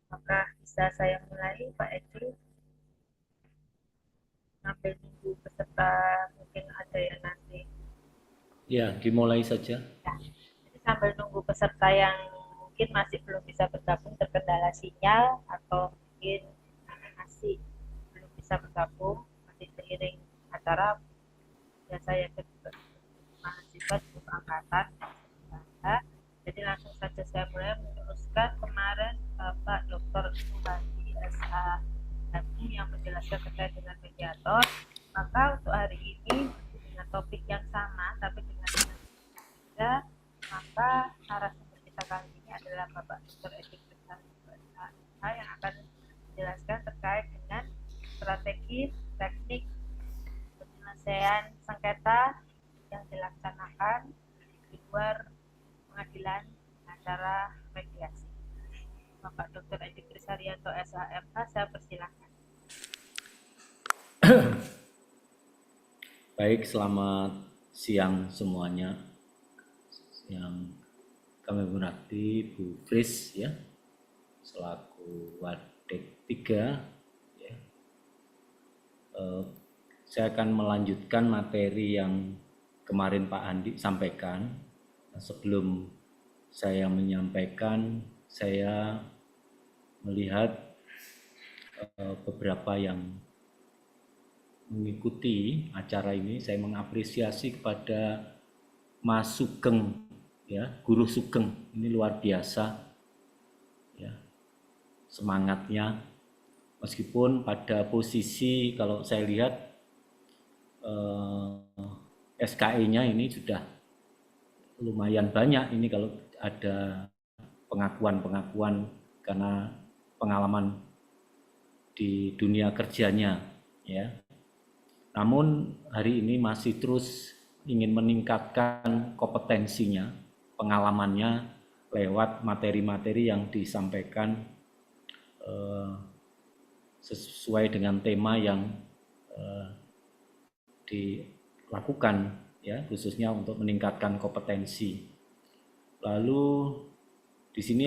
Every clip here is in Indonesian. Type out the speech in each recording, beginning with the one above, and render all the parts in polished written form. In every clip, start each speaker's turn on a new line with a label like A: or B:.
A: Apakah bisa saya mulai, Pak Edi? Sambil nunggu peserta mungkin ada yang nanti.
B: Ya, dimulai saja.
A: Ya, jadi sambil nunggu peserta yang mungkin masih belum bisa bergabung terkendala sinyal atau mungkin masih belum bisa bergabung, masih seiring acara, ya saya ke mahasiswa cukup angkatan yang bisa dibaca. Jadi langsung saja saya mulai meneruskan kemarin Bapak Dr. Suhadi SH yang menjelaskan terkait dengan mediator. Maka untuk hari ini masih dengan topik yang sama tapi dengan berbeda, maka narasumber kita kali ini adalah Bapak Dr. Edi yang akan menjelaskan terkait dengan strategi teknik penyelesaian sengketa yang dilaksanakan di luar pengadilan dengan cara mediasi. Bapak Dr. Edi Krisarianto SHMH, saya persilahkan.
B: Baik, selamat siang semuanya. Yang kami hormati Bu Fris ya, selaku Wadek 3 ya. Saya akan melanjutkan materi yang kemarin Pak Andi sampaikan. Sebelum saya menyampaikan, saya melihat beberapa yang mengikuti acara ini. Saya mengapresiasi kepada Mas Sugeng ya, Guru Sugeng, ini luar biasa ya, semangatnya. Meskipun pada posisi kalau saya lihat SKE-nya ini sudah lumayan banyak, ini kalau ada pengakuan-pengakuan karena pengalaman di dunia kerjanya ya. Namun hari ini masih terus ingin meningkatkan kompetensinya, pengalamannya lewat materi-materi yang disampaikan sesuai dengan tema yang dilakukan ya, khususnya untuk meningkatkan kompetensi. Lalu di sini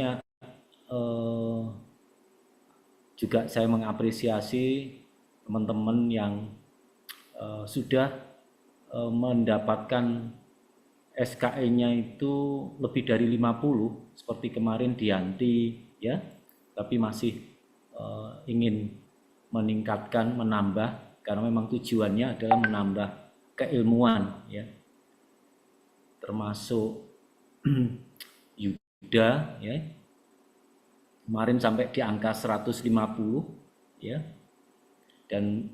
B: juga saya mengapresiasi teman-teman yang sudah mendapatkan SKE-nya itu lebih dari 50, seperti kemarin Dianti ya, tapi masih ingin meningkatkan, menambah, karena memang tujuannya adalah menambah keilmuan ya, termasuk Yuda ya, kemarin sampai di angka 150 ya, dan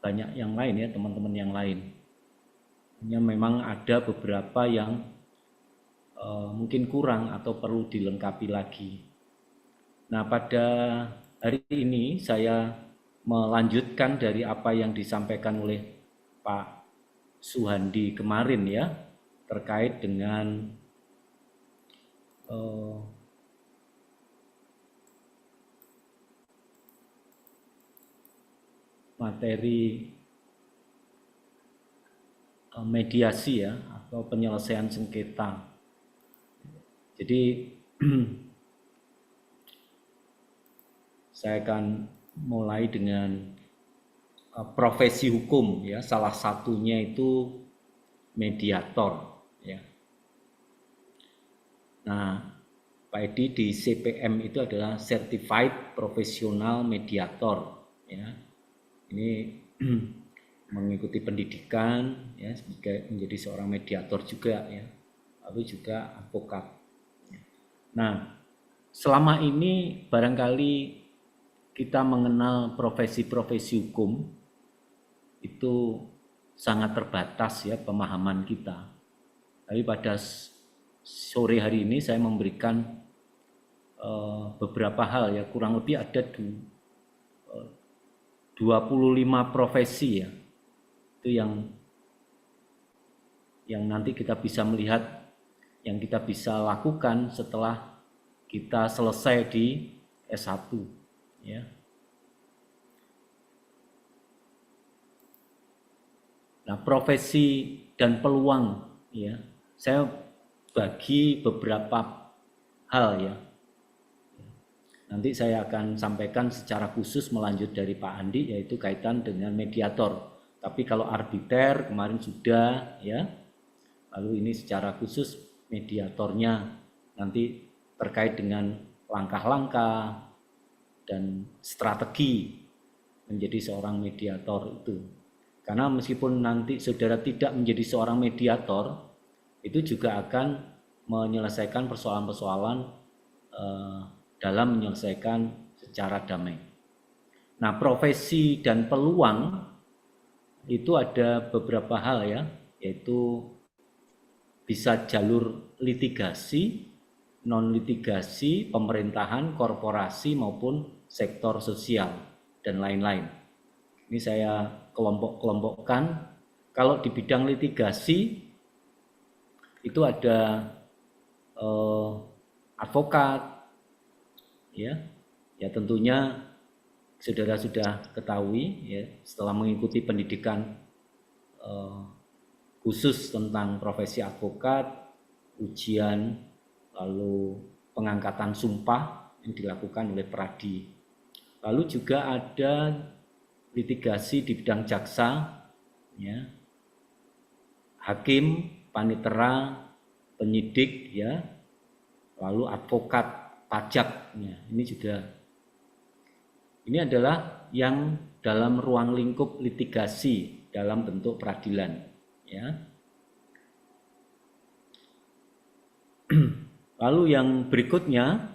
B: banyak yang lain ya, teman-teman yang lain. Hanya memang ada beberapa yang mungkin kurang atau perlu dilengkapi lagi. Nah, pada hari ini saya melanjutkan dari apa yang disampaikan oleh Pak Suhandi kemarin ya, terkait dengan materi mediasi ya, atau penyelesaian sengketa. Jadi saya akan mulai dengan profesi hukum ya, salah satunya itu mediator ya. Nah, Pak Edi di CPM itu adalah Certified Professional Mediator ya. Ini mengikuti pendidikan ya, menjadi seorang mediator juga ya, lalu juga advokat. Nah, selama ini barangkali kita mengenal profesi-profesi hukum itu sangat terbatas ya pemahaman kita. Tapi pada sore hari ini saya memberikan beberapa hal ya, kurang lebih ada 25 profesi ya, itu yang nanti kita bisa melihat, yang kita bisa lakukan setelah kita selesai di S1 ya. Nah, profesi dan peluang ya, saya bagi beberapa hal ya. nanti saya akan sampaikan secara khusus melanjut dari Pak Andi, yaitu kaitan dengan mediator. Tapi kalau arbiter kemarin sudah ya, lalu ini secara khusus mediatornya nanti terkait dengan langkah-langkah dan strategi menjadi seorang mediator itu. Karena meskipun nanti saudara tidak menjadi seorang mediator, itu juga akan menyelesaikan persoalan-persoalan dalam menyelesaikan secara damai. Nah, profesi dan peluang itu ada beberapa hal ya, yaitu bisa jalur litigasi, non litigasi, pemerintahan, korporasi maupun sektor sosial dan lain-lain. Ini saya kelompok-kelompokkan. Kalau di bidang litigasi itu ada advokat, ya tentunya saudara sudah ketahui ya, setelah mengikuti pendidikan khusus tentang profesi advokat, ujian, lalu pengangkatan sumpah yang dilakukan oleh Pradi. Lalu juga ada litigasi di bidang jaksa, ya, hakim, panitera, penyidik, ya, lalu advokat, pajaknya. Ini juga, ini adalah yang dalam ruang lingkup litigasi dalam bentuk peradilan, ya. Lalu yang berikutnya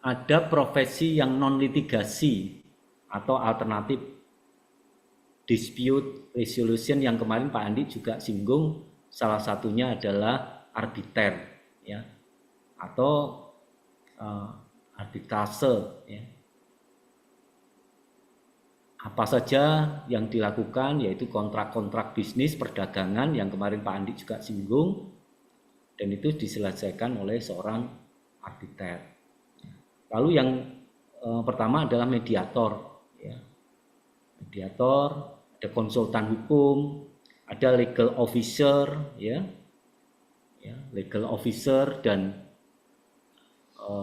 B: ada profesi yang non litigasi atau alternatif dispute resolution yang kemarin Pak Andi juga singgung, salah satunya adalah arbiter, ya, atau arbitrase, ya. Apa saja yang dilakukan, yaitu kontrak-kontrak bisnis perdagangan yang kemarin Pak Andi juga singgung, dan itu diselesaikan oleh seorang arbiter. Lalu yang pertama adalah mediator, ya. Mediator, ada konsultan hukum, ada legal officer, ya, legal officer dan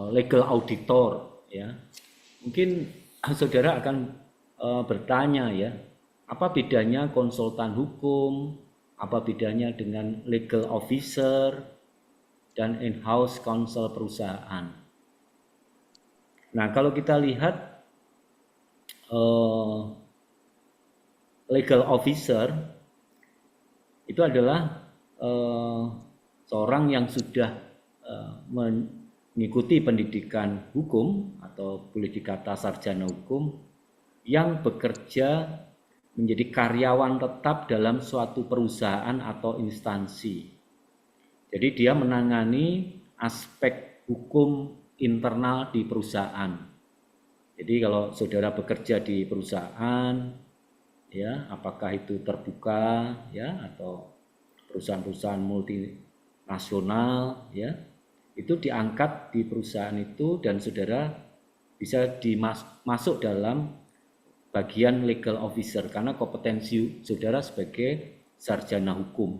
B: legal auditor, ya. Mungkin saudara akan bertanya, ya, apa bedanya konsultan hukum, apa bedanya dengan legal officer dan in-house counsel perusahaan. Nah, kalau kita lihat legal officer itu adalah seorang yang sudah mengikuti pendidikan hukum atau boleh dikata sarjana hukum yang bekerja menjadi karyawan tetap dalam suatu perusahaan atau instansi. Jadi dia menangani aspek hukum internal di perusahaan. Jadi kalau saudara bekerja di perusahaan, ya, apakah itu terbuka, ya, atau perusahaan-perusahaan multinasional, ya, itu diangkat di perusahaan itu dan saudara bisa masuk dalam bagian legal officer karena kompetensi saudara sebagai sarjana hukum.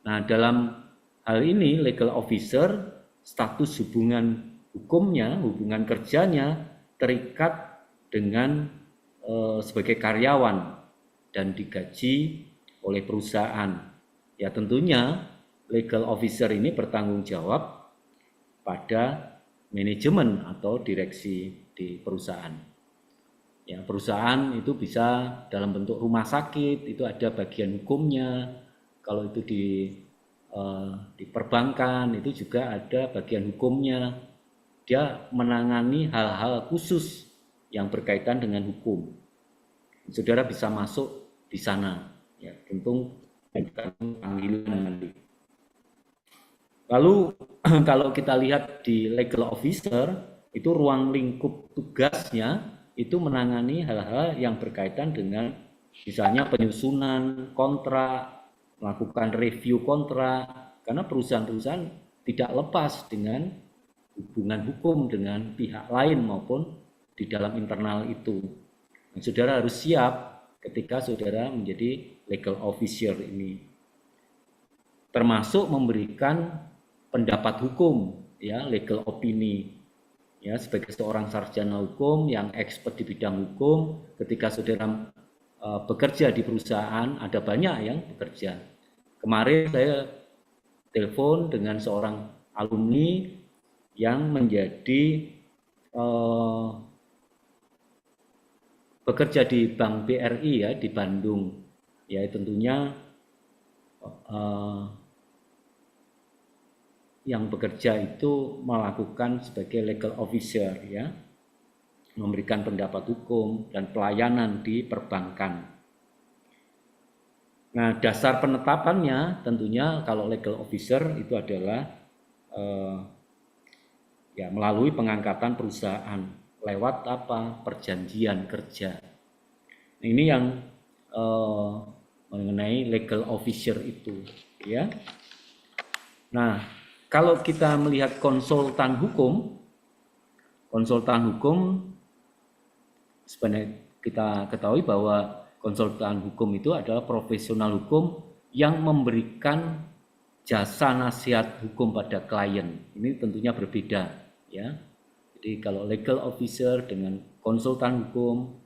B: Nah, dalam hal ini legal officer status hubungan hukumnya, hubungan kerjanya terikat dengan sebagai karyawan dan digaji oleh perusahaan. Ya, tentunya legal officer ini bertanggung jawab pada manajemen atau direksi di perusahaan. Ya, perusahaan itu bisa dalam bentuk rumah sakit, itu ada bagian hukumnya. Kalau itu di perbankan, itu juga ada bagian hukumnya. Dia menangani hal-hal khusus yang berkaitan dengan hukum. Saudara bisa masuk di sana, ya, tentu panggilan nanti. Lalu kalau kita lihat di legal officer, itu ruang lingkup tugasnya itu menangani hal-hal yang berkaitan dengan misalnya penyusunan kontrak, melakukan review kontrak, karena perusahaan-perusahaan tidak lepas dengan hubungan hukum dengan pihak lain maupun di dalam internal itu. Nah, saudara harus siap ketika saudara menjadi legal officer ini, termasuk memberikan pendapat hukum, ya legal opini. Ya, sebagai seorang sarjana hukum yang expert di bidang hukum, ketika saudara bekerja di perusahaan, ada banyak yang bekerja. Kemarin saya telepon dengan seorang alumni yang menjadi bekerja di Bank BRI ya di Bandung. Ya tentunya yang bekerja itu melakukan sebagai legal officer ya, memberikan pendapat hukum dan pelayanan di perbankan. Nah, dasar penetapannya tentunya kalau legal officer itu adalah ya melalui pengangkatan perusahaan lewat apa? Perjanjian kerja. Nah, ini yang mengenai legal officer itu ya. Nah, kalau kita melihat konsultan hukum sebenarnya kita ketahui bahwa konsultan hukum itu adalah profesional hukum yang memberikan jasa nasihat hukum pada klien. Ini tentunya berbeda ya. Jadi kalau legal officer dengan konsultan hukum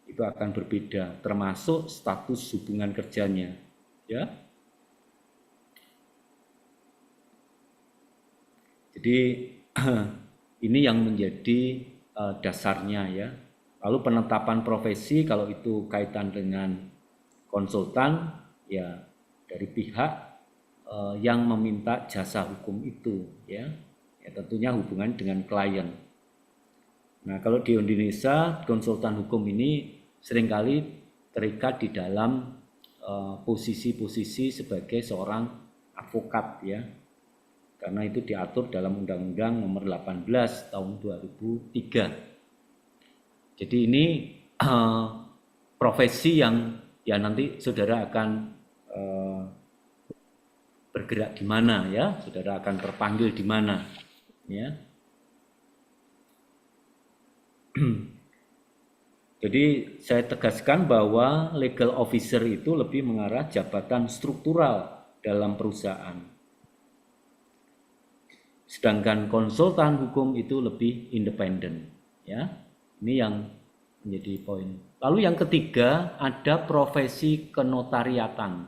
B: itu akan berbeda, termasuk status hubungan kerjanya ya. Jadi ini yang menjadi dasarnya ya. Lalu penetapan profesi kalau itu kaitan dengan konsultan ya dari pihak yang meminta jasa hukum itu ya. Ya tentunya hubungan dengan klien. Nah, kalau di Indonesia konsultan hukum ini seringkali terikat di dalam posisi-posisi sebagai seorang advokat ya. Karena itu diatur dalam Undang-Undang Nomor 18 Tahun 2003. Jadi ini profesi yang ya nanti saudara akan bergerak di mana ya, saudara akan terpanggil di mana ya. Jadi saya tegaskan bahwa legal officer itu lebih mengarah jabatan struktural dalam perusahaan. Sedangkan konsultan hukum itu lebih independen ya. Ini yang menjadi poin. Lalu yang ketiga ada profesi kenotariatan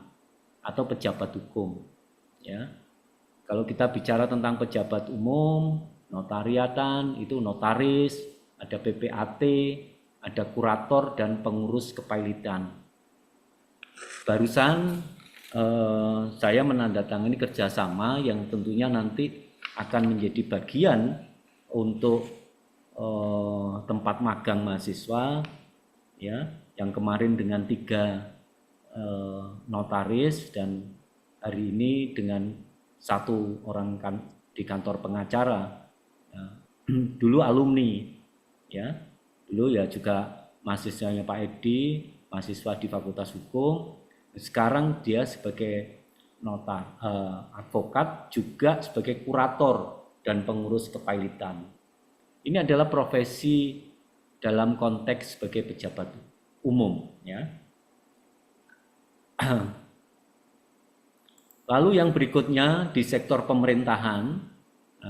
B: atau pejabat hukum ya. Kalau kita bicara tentang pejabat umum, notariatan itu notaris, ada PPAT, ada kurator dan pengurus kepailitan. Barusan saya menandatangani kerjasama yang tentunya nanti akan menjadi bagian untuk tempat magang mahasiswa ya, yang kemarin dengan 3 notaris dan hari ini dengan 1 orang di kantor pengacara ya. Dulu alumni ya, dulu ya juga mahasiswanya Pak Edi, mahasiswa di Fakultas Hukum, sekarang dia sebagai advokat juga sebagai kurator dan pengurus kepailitan. Ini adalah profesi dalam konteks sebagai pejabat umum ya. Lalu yang berikutnya di sektor pemerintahan,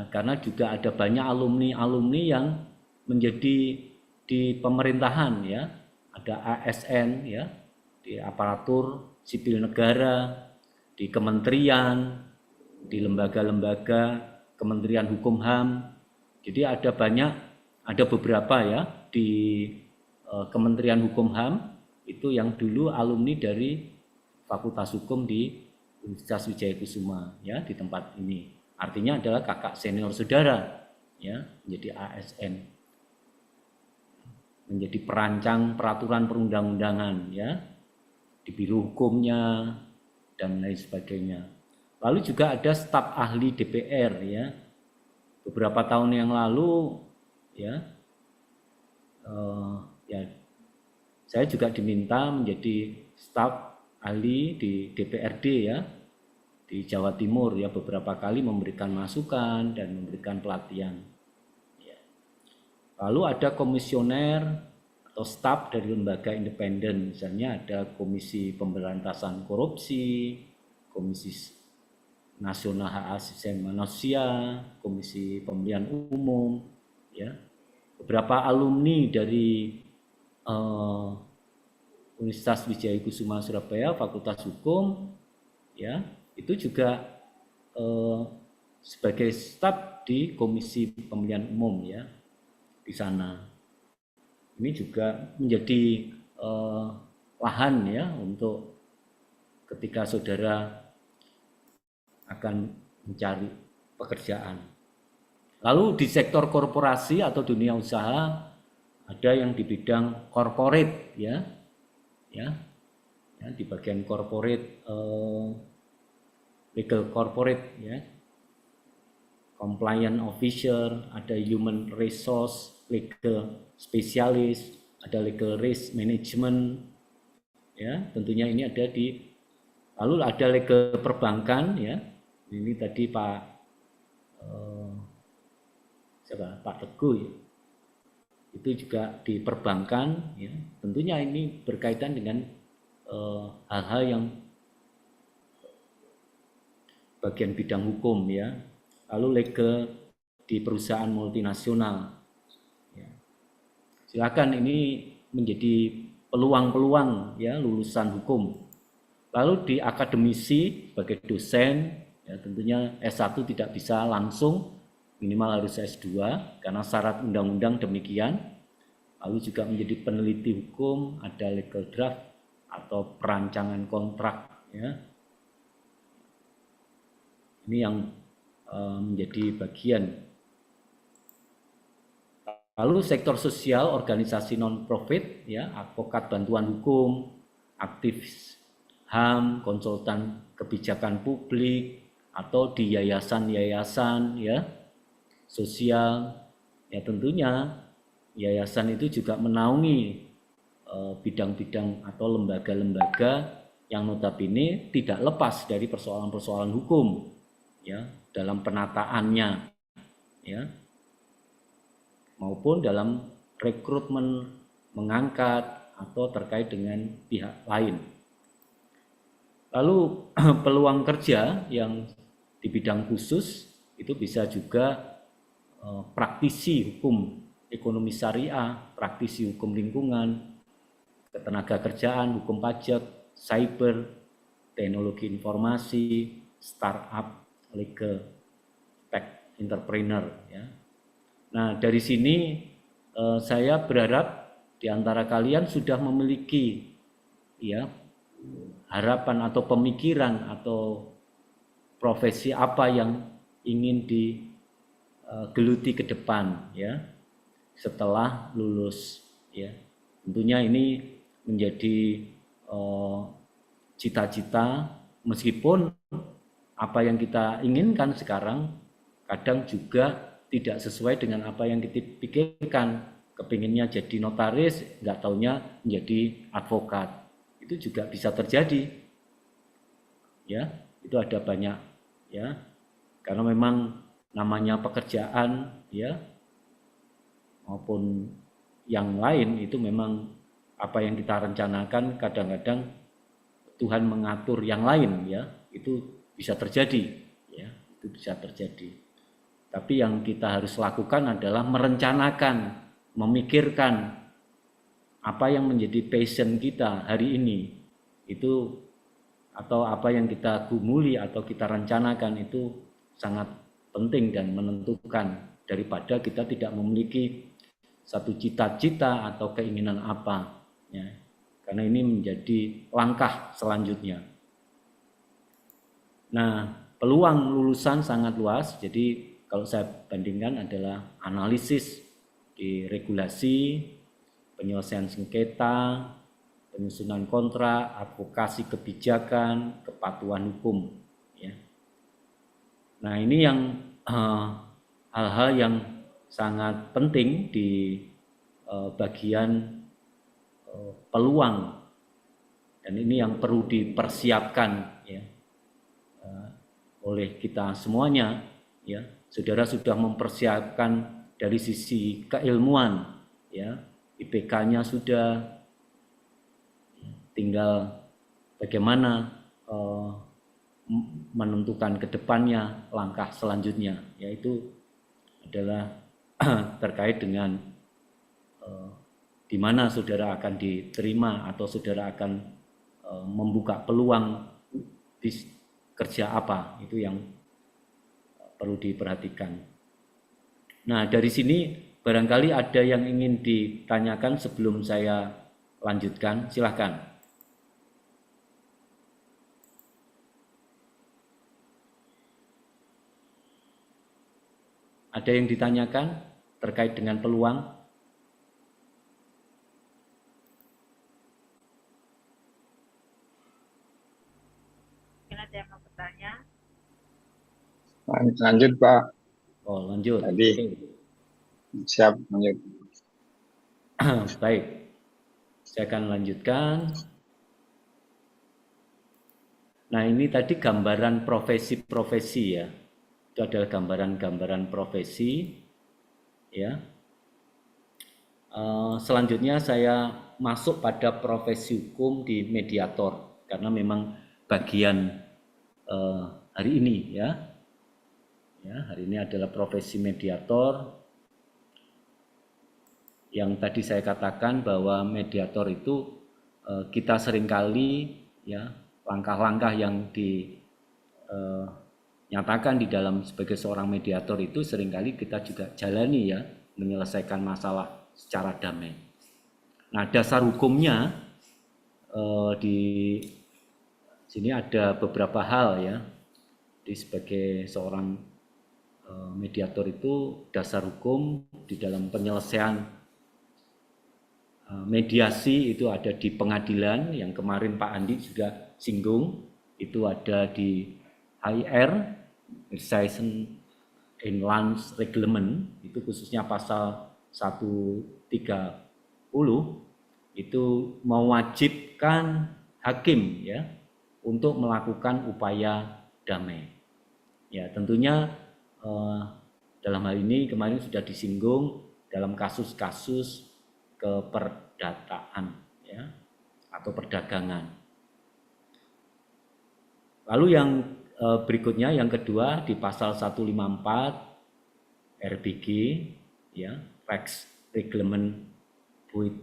B: karena juga ada banyak alumni yang menjadi di pemerintahan ya, ada ASN ya, di aparatur sipil negara, di kementerian, di lembaga-lembaga, Kementerian Hukum HAM. Jadi ada beberapa ya di Kementerian Hukum HAM itu yang dulu alumni dari Fakultas Hukum di Universitas Wijaya ya di tempat ini. Artinya adalah kakak senior saudara ya, menjadi ASN. Menjadi perancang peraturan perundang-undangan ya di biro hukumnya dan lain sebagainya. Lalu juga ada staf ahli DPR ya. Beberapa tahun yang lalu ya, saya juga diminta menjadi staf ahli di DPRD ya di Jawa Timur ya, beberapa kali memberikan masukan dan memberikan pelatihan. Ya. Lalu ada komisioner atau staf dari lembaga independen, misalnya ada Komisi Pemberantasan Korupsi, Komisi Nasional Hak Asasi Manusia, Komisi Pemilihan Umum, ya, beberapa alumni dari Universitas Wijaya Surabaya, Fakultas Hukum, ya, itu juga sebagai staf di Komisi Pemilihan Umum, ya, di sana. Ini juga menjadi lahan, ya, untuk ketika saudara akan mencari pekerjaan. Lalu di sektor korporasi atau dunia usaha ada yang di bidang corporate, ya, di bagian corporate, legal corporate, ya, compliance officer, ada human resource, legal specialist, ada legal risk management, ya, tentunya ini ada di, lalu ada legal perbankan, ya, ini tadi Pak Teguh, ya, itu juga di perbankan, ya, tentunya ini berkaitan dengan hal-hal yang bagian bidang hukum, ya. Lalu legal di perusahaan multinasional, ya. Silakan, ini menjadi peluang-peluang, ya, lulusan hukum. Lalu di akademisi sebagai dosen, ya, tentunya S1 tidak bisa langsung, minimal harus S2 karena syarat undang-undang demikian. Lalu juga menjadi peneliti hukum, ada legal draft atau perancangan kontrak, ya. Ini yang menjadi bagian. Lalu sektor sosial, organisasi non-profit, ya, advokat bantuan hukum, aktivis HAM, konsultan kebijakan publik, atau di yayasan-yayasan, ya, sosial, ya, tentunya yayasan itu juga menaungi bidang-bidang atau lembaga-lembaga yang notabene tidak lepas dari persoalan-persoalan hukum, ya, dalam penataannya, ya, maupun dalam rekrutmen, mengangkat atau terkait dengan pihak lain. Lalu peluang kerja yang di bidang khusus itu bisa juga praktisi hukum ekonomi syariah, praktisi hukum lingkungan, ketenaga kerjaan, hukum pajak, cyber, teknologi informasi, startup, legal tech entrepreneur, ya. Nah, dari sini saya berharap di antara kalian sudah memiliki, ya, harapan atau pemikiran atau profesi apa yang ingin digeluti ke depan, ya, setelah lulus, ya. Tentunya ini menjadi cita-cita, meskipun apa yang kita inginkan sekarang kadang juga tidak sesuai dengan apa yang kita pikirkan. Kepinginnya jadi notaris, nggak taunya menjadi advokat. Itu juga bisa terjadi, ya. Itu ada banyak, ya, karena memang namanya pekerjaan, ya, maupun yang lain itu memang apa yang kita rencanakan kadang-kadang Tuhan mengatur yang lain, ya, itu bisa terjadi, ya, itu bisa terjadi. Tapi yang kita harus lakukan adalah merencanakan, memikirkan apa yang menjadi passion kita hari ini, itu atau apa yang kita gumuli atau kita rencanakan itu sangat penting dan menentukan daripada kita tidak memiliki satu cita-cita atau keinginan apa, ya. Karena ini menjadi langkah selanjutnya. Nah, peluang lulusan sangat luas. Jadi kalau saya bandingkan adalah analisis di regulasi, penyelesaian sengketa, penyusunan kontrak, advokasi kebijakan, kepatuhan hukum, ya. Nah, ini yang hal-hal yang sangat penting di bagian peluang, dan ini yang perlu dipersiapkan, ya, oleh kita semuanya, ya. Saudara sudah mempersiapkan dari sisi keilmuan, ya, IPK-nya sudah, tinggal bagaimana menentukan ke depannya langkah selanjutnya, yaitu adalah terkait dengan di mana saudara akan diterima atau saudara akan membuka peluang di kerja apa, itu yang perlu diperhatikan. Nah, dari sini barangkali ada yang ingin ditanyakan sebelum saya lanjutkan, silahkan. Ada yang ditanyakan terkait dengan peluang?
A: Mungkin ada yang mau bertanya?
C: Lanjut Pak.
B: Oh, lanjut.
C: Tadi.
B: Oke.
C: Siap, lanjut.
B: Baik, saya akan lanjutkan. Nah, ini tadi gambaran profesi-profesi ya. Itu adalah gambaran-gambaran profesi ya. Selanjutnya saya masuk pada profesi hukum di mediator karena memang bagian hari ini ya. Hari ini adalah profesi mediator. Yang tadi saya katakan bahwa mediator itu kita seringkali ya langkah-langkah yang dinyatakan di dalam sebagai seorang mediator itu seringkali kita juga jalani ya, menyelesaikan masalah secara damai. Nah, dasar hukumnya di sini ada beberapa hal ya. Di sebagai seorang mediator itu dasar hukum di dalam penyelesaian mediasi itu ada di pengadilan yang kemarin Pak Andi juga singgung, itu ada di HR Exercise in Lands Reglement, itu khususnya pasal 130 itu mewajibkan hakim ya untuk melakukan upaya damai. Ya, tentunya dalam hal ini kemarin sudah disinggung dalam kasus-kasus keperdataan ya atau perdagangan. Lalu yang berikutnya yang kedua di pasal 154 RBG ya, Rex Reglement Buit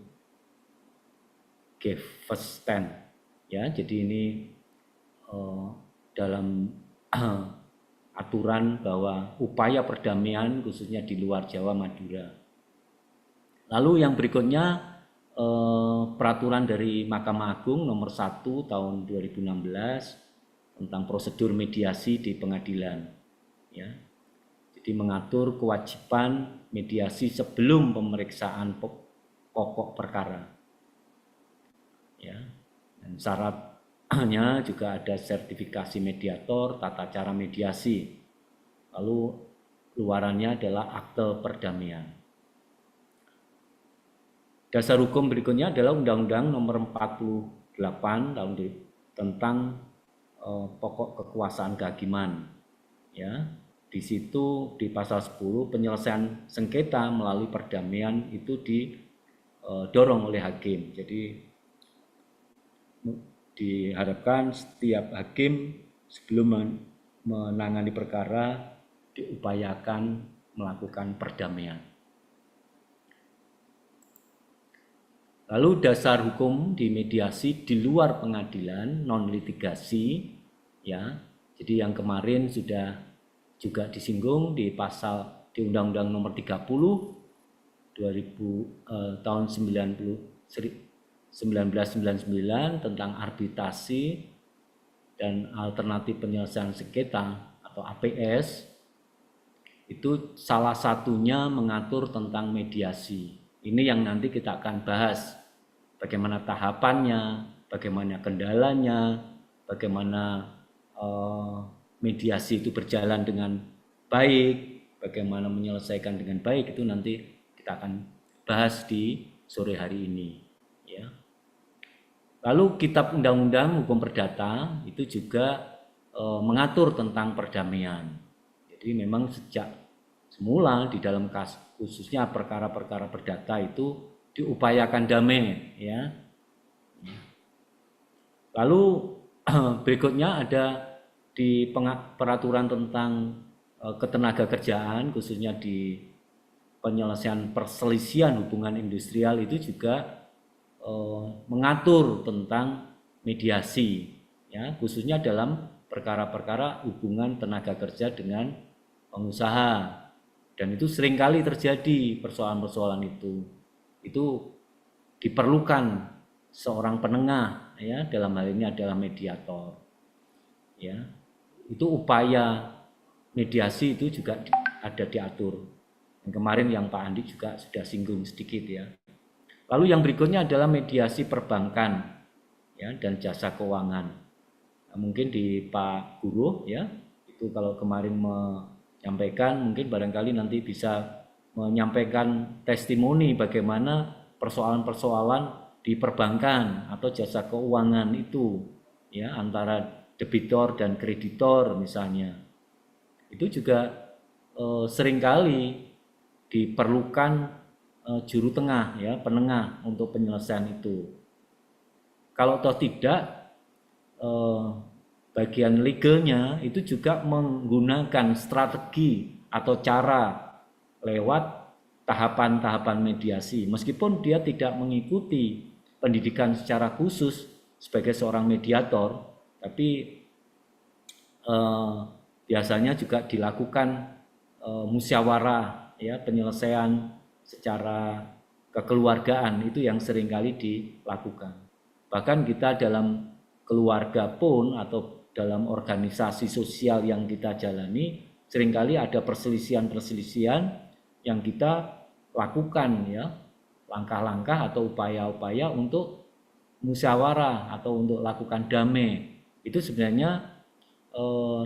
B: Gevesten ya. Jadi ini dalam aturan bahwa upaya perdamaian khususnya di luar Jawa Madura. Lalu yang berikutnya peraturan dari Mahkamah Agung nomor 1 tahun 2016 tentang prosedur mediasi di pengadilan ya. Jadi mengatur kewajiban mediasi sebelum pemeriksaan pokok perkara. Ya. Dan syaratnya juga ada sertifikasi mediator, tata cara mediasi. Lalu luarannya adalah akte perdamaian. Dasar hukum berikutnya adalah Undang-Undang Nomor 48 tahun tentang pokok kekuasaan kehakiman. Ya, di situ di pasal 10 penyelesaian sengketa melalui perdamaian itu didorong oleh hakim. Jadi diharapkan setiap hakim sebelum menangani perkara diupayakan melakukan perdamaian. Lalu dasar hukum di mediasi di luar pengadilan, non litigasi ya. Jadi yang kemarin sudah juga disinggung di pasal di Undang-Undang Nomor 30 tahun 1999 tentang arbitrasi dan alternatif penyelesaian sengketa atau APS. Itu salah satunya mengatur tentang mediasi. Ini yang nanti kita akan bahas. Bagaimana tahapannya, bagaimana kendalanya, bagaimana mediasi itu berjalan dengan baik, bagaimana menyelesaikan dengan baik, itu nanti kita akan bahas di sore hari ini. Ya. Lalu Kitab Undang-Undang Hukum Perdata itu juga mengatur tentang perdamaian. Jadi memang sejak semula di dalam kasus khususnya perkara-perkara perdata itu diupayakan damai ya. Lalu berikutnya ada di peraturan tentang ketenaga kerjaan, khususnya di penyelesaian perselisihan hubungan industrial itu juga mengatur tentang mediasi, ya, khususnya dalam perkara-perkara hubungan tenaga kerja dengan pengusaha. Dan itu seringkali terjadi persoalan-persoalan itu diperlukan seorang penengah, ya, dalam hal ini adalah mediator, ya. Itu upaya mediasi itu juga ada diatur. Dan kemarin yang Pak Andi juga sudah singgung sedikit, ya. Lalu yang berikutnya adalah mediasi perbankan, ya, dan jasa keuangan. Nah, mungkin di Pak Guru, ya, itu kalau kemarin menyampaikan, mungkin barangkali nanti bisa menyampaikan testimoni bagaimana persoalan-persoalan di perbankan atau jasa keuangan itu, ya, antara debitor dan kreditor misalnya. Itu juga seringkali diperlukan juru tengah, ya, penengah untuk penyelesaian itu. Kalau toh tidak, bagian legalnya itu juga menggunakan strategi atau cara lewat tahapan-tahapan mediasi. Meskipun dia tidak mengikuti pendidikan secara khusus sebagai seorang mediator, tapi biasanya juga dilakukan musyawarah, ya, penyelesaian secara kekeluargaan itu yang seringkali dilakukan. Bahkan kita dalam keluarga pun atau dalam organisasi sosial yang kita jalani seringkali ada perselisihan-perselisihan yang kita lakukan, ya, langkah-langkah atau upaya-upaya untuk musyawarah atau untuk lakukan damai. Itu sebenarnya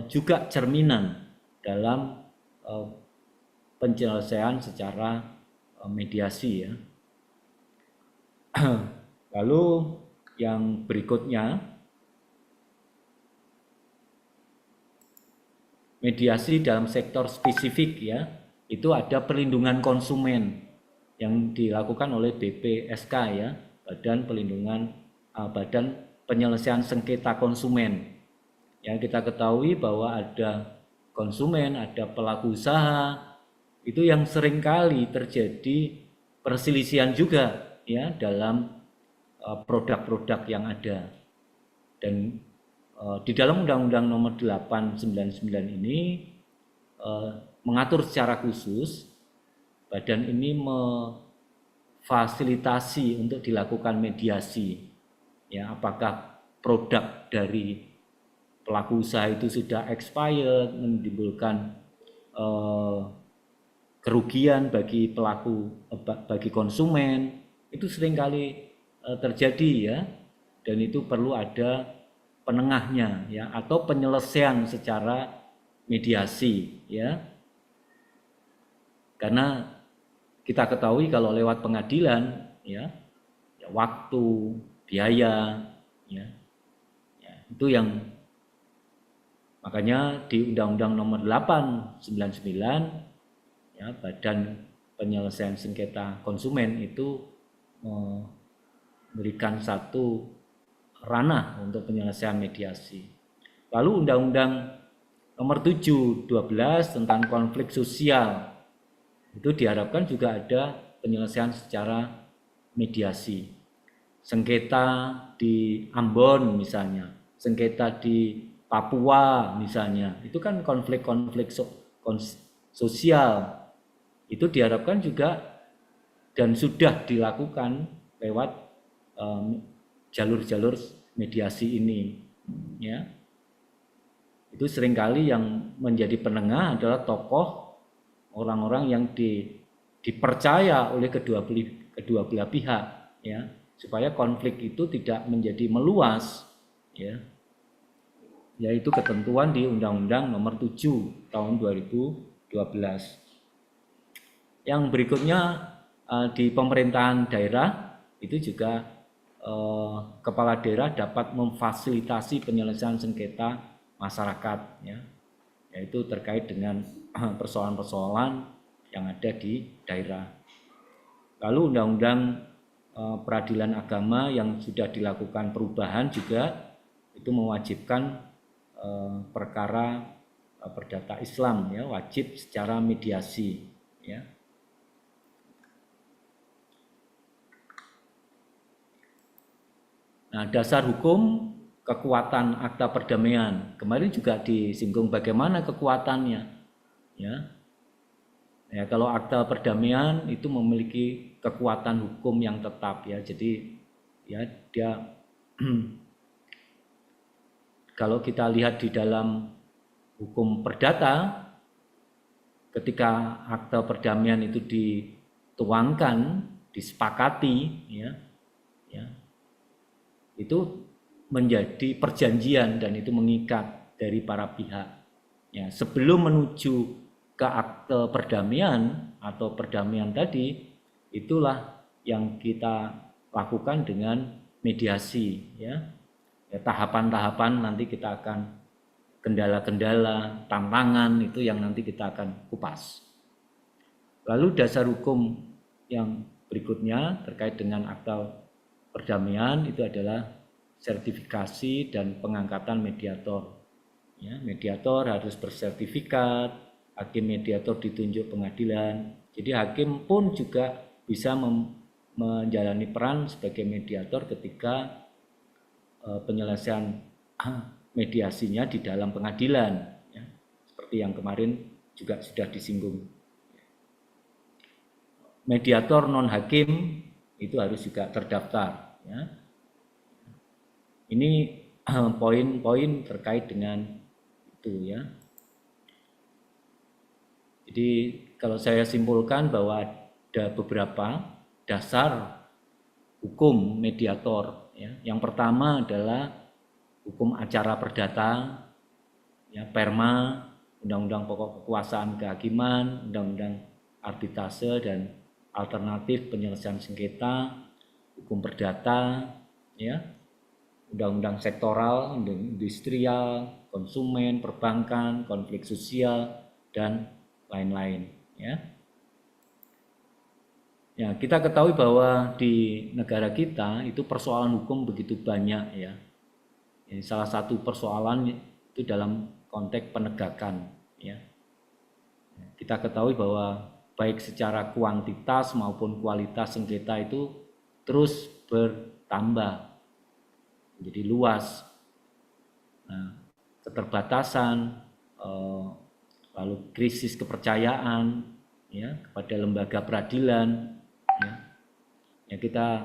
B: juga cerminan dalam penyelesaian secara mediasi, ya. Lalu yang berikutnya, mediasi dalam sektor spesifik, ya, itu ada perlindungan konsumen yang dilakukan oleh BPSK, ya, Badan Penyelesaian Sengketa Konsumen. Yang kita ketahui bahwa ada konsumen, ada pelaku usaha, itu yang seringkali terjadi perselisihan juga, ya, dalam produk-produk yang ada. Dan di dalam Undang-Undang Nomor 899 ini mengatur secara khusus badan ini memfasilitasi untuk dilakukan mediasi, ya, apakah produk dari pelaku usaha itu sudah expired, menimbulkan kerugian bagi bagi konsumen, itu seringkali terjadi, ya, dan itu perlu ada penengahnya, ya, atau penyelesaian secara mediasi, ya, karena kita ketahui kalau lewat pengadilan, ya, waktu, biaya, ya, itu yang makanya di Undang-Undang Nomor 899, ya, Badan Penyelesaian Sengketa Konsumen itu memberikan satu ranah untuk penyelesaian mediasi. Lalu Undang-Undang Nomor 7/12 tentang konflik sosial itu diharapkan juga ada penyelesaian secara mediasi. Sengketa di Ambon misalnya, sengketa di Papua misalnya, itu kan konflik-konflik sosial. Itu diharapkan juga dan sudah dilakukan lewat jalur-jalur mediasi ini, ya. Itu seringkali yang menjadi penengah adalah tokoh orang-orang yang dipercaya oleh kedua belah pihak, ya, supaya konflik itu tidak menjadi meluas, ya, yaitu ketentuan di Undang-Undang Nomor 7 tahun 2012. Yang berikutnya di pemerintahan daerah itu juga kepala daerah dapat memfasilitasi penyelesaian sengketa masyarakat, ya, yaitu terkait dengan persoalan-persoalan yang ada di daerah. Lalu Undang-Undang Peradilan Agama yang sudah dilakukan perubahan juga itu mewajibkan perkara perdata Islam ya, wajib secara mediasi ya. Nah, dasar hukum kekuatan akta perdamaian. Kemarin juga disinggung bagaimana kekuatannya ya. Ya, kalau akta perdamaian itu memiliki kekuatan hukum yang tetap ya. Jadi ya dia kalau kita lihat di dalam hukum perdata, ketika akta perdamaian itu dituangkan, disepakati ya, itu menjadi perjanjian dan itu mengikat dari para pihak. Ya, sebelum menuju ke akte perdamaian atau perdamaian tadi, itulah yang kita lakukan dengan mediasi ya. Ya, tahapan-tahapan nanti kita akan kendala-kendala, tantangan itu yang nanti kita akan kupas. Lalu dasar hukum yang berikutnya terkait dengan akta perdamaian itu adalah sertifikasi dan pengangkatan mediator. Ya, mediator harus bersertifikat, hakim mediator ditunjuk pengadilan. Jadi hakim pun juga bisa menjalani peran sebagai mediator ketika penyelesaian mediasinya di dalam pengadilan ya, seperti yang kemarin juga sudah disinggung. Mediator non hakim itu harus juga terdaftar ya. Ini poin-poin terkait dengan itu ya. Jadi kalau saya simpulkan bahwa ada beberapa dasar hukum mediator ya. Yang pertama adalah hukum acara perdata ya, Perma, Undang-Undang Pokok Kekuasaan Kehakiman, Undang-Undang Arbitrase dan Alternatif Penyelesaian Sengketa, hukum perdata ya, Undang-Undang Sektoral, Industrial, Konsumen, Perbankan, Konflik Sosial dan lain-lain ya. Ya, kita ketahui bahwa di negara kita itu persoalan hukum begitu banyak ya. Salah satu persoalan itu dalam konteks penegakan ya. Kita ketahui bahwa baik secara kuantitas maupun kualitas sengketa itu terus bertambah, jadi luas. Nah, keterbatasan, lalu krisis kepercayaan ya kepada lembaga peradilan. Ya, kita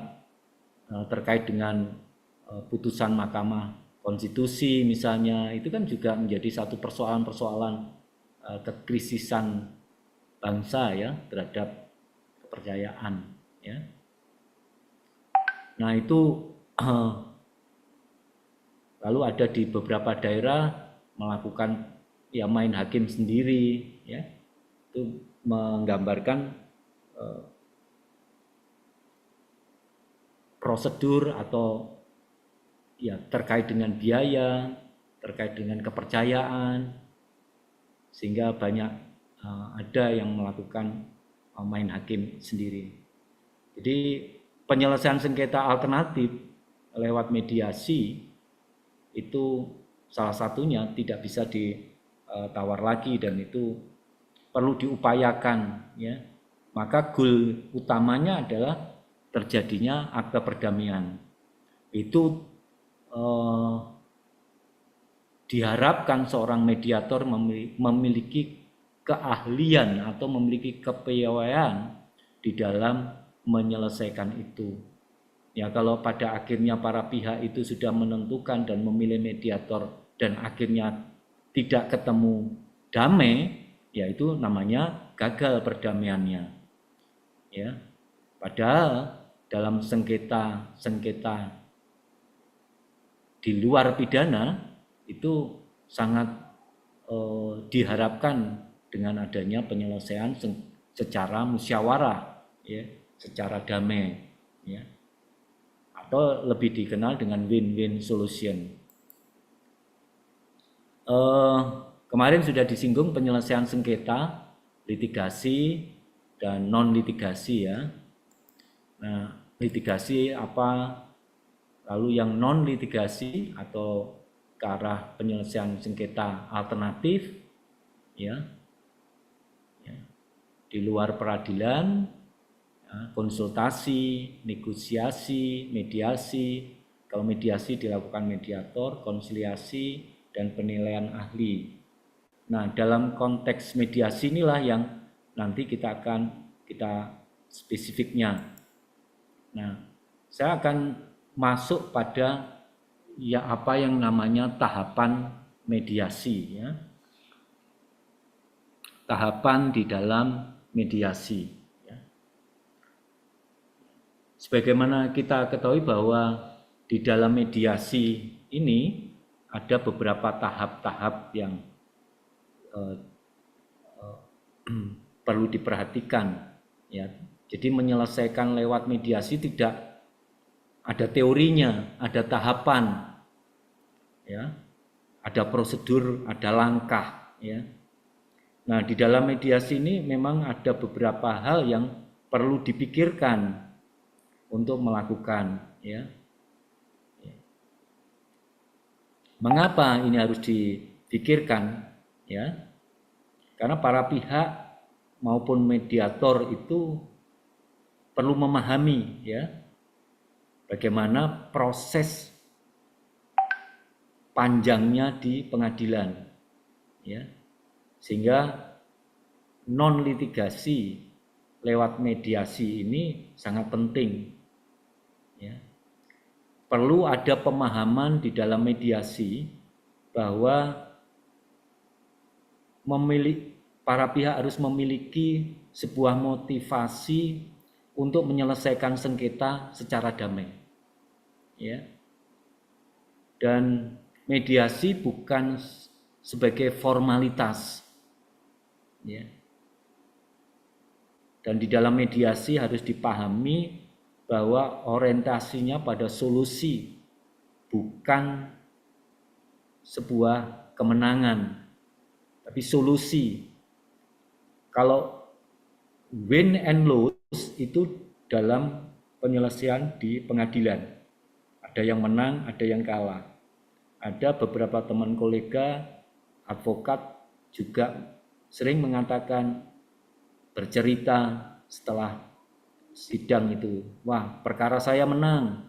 B: terkait dengan putusan Mahkamah Konstitusi misalnya, itu kan juga menjadi satu persoalan-persoalan kekrisisan bangsa ya terhadap kepercayaan ya. Nah itu lalu ada di beberapa daerah melakukan ya main hakim sendiri ya, itu menggambarkan prosedur atau ya terkait dengan biaya, terkait dengan kepercayaan, sehingga banyak ada yang melakukan main hakim sendiri. Jadi penyelesaian sengketa alternatif lewat mediasi itu salah satunya tidak bisa ditawar lagi dan itu perlu diupayakan ya. Maka goal utamanya adalah terjadinya akta perdamaian. Itu diharapkan seorang mediator memiliki keahlian atau memiliki kepiawaian di dalam menyelesaikan itu. Ya, kalau pada akhirnya para pihak itu sudah menentukan dan memilih mediator dan akhirnya tidak ketemu damai, ya itu namanya gagal perdamaiannya. Ya. Padahal dalam sengketa di luar pidana itu sangat diharapkan dengan adanya penyelesaian secara musyawarah ya, secara damai ya, atau lebih dikenal dengan win-win solution. Kemarin sudah disinggung penyelesaian sengketa, litigasi dan non litigasi ya. Nah, litigasi apa, lalu yang non litigasi atau ke arah penyelesaian sengketa alternatif, ya, di luar peradilan, konsultasi, negosiasi, mediasi. Kalau mediasi dilakukan mediator, konsiliasi, dan penilaian ahli. Nah, dalam konteks mediasi inilah yang nanti kita spesifiknya. Nah, saya akan masuk pada ya apa yang namanya tahapan mediasi, ya. Tahapan di dalam mediasi, ya. Sebagaimana kita ketahui bahwa di dalam mediasi ini ada beberapa tahap-tahap yang perlu diperhatikan, ya. Jadi menyelesaikan lewat mediasi tidak ada teorinya, ada tahapan, ya. Ada prosedur, ada langkah, ya. Nah, di dalam mediasi ini memang ada beberapa hal yang perlu dipikirkan untuk melakukan, ya. Mengapa ini harus dipikirkan, ya? Karena para pihak maupun mediator itu perlu memahami, ya, bagaimana proses panjangnya di pengadilan, ya, sehingga non litigasi lewat mediasi ini sangat penting, ya. Perlu ada pemahaman di dalam mediasi bahwa para pihak harus memiliki sebuah motivasi untuk menyelesaikan sengketa secara damai, ya. Dan mediasi bukan sebagai formalitas, ya. Dan di dalam mediasi harus dipahami bahwa orientasinya pada solusi, bukan sebuah kemenangan, tapi solusi. Kalau win and lose itu dalam penyelesaian di pengadilan, ada yang menang, ada yang kalah. Ada beberapa teman kolega advokat juga sering mengatakan, bercerita setelah sidang itu, wah, perkara saya menang,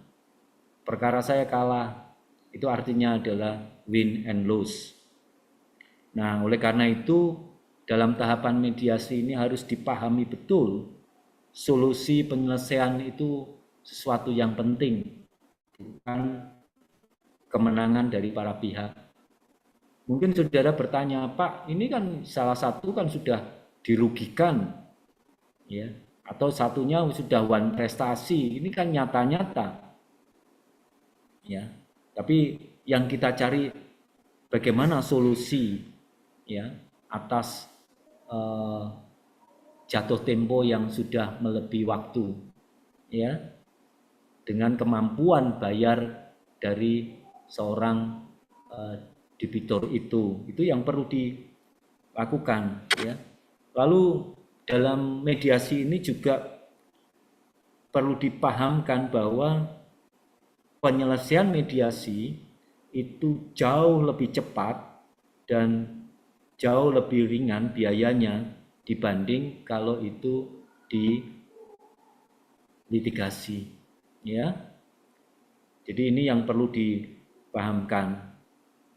B: perkara saya kalah. Itu artinya adalah win and lose. Nah, oleh karena itu dalam tahapan mediasi ini harus dipahami betul, solusi penyelesaian itu sesuatu yang penting, bukan kemenangan dari para pihak. Mungkin saudara bertanya, Pak, ini kan salah satu kan sudah dirugikan, ya, atau satunya sudah one prestasi, ini kan nyata-nyata, ya. Tapi yang kita cari bagaimana solusi, ya, atas jatuh tempo yang sudah melebihi waktu, ya, dengan kemampuan bayar dari seorang debitur itu yang perlu dilakukan, ya. Lalu dalam mediasi ini juga perlu dipahamkan bahwa penyelesaian mediasi itu jauh lebih cepat dan jauh lebih ringan biayanya dibanding kalau itu di litigasi, ya. Jadi ini yang perlu dipahamkan.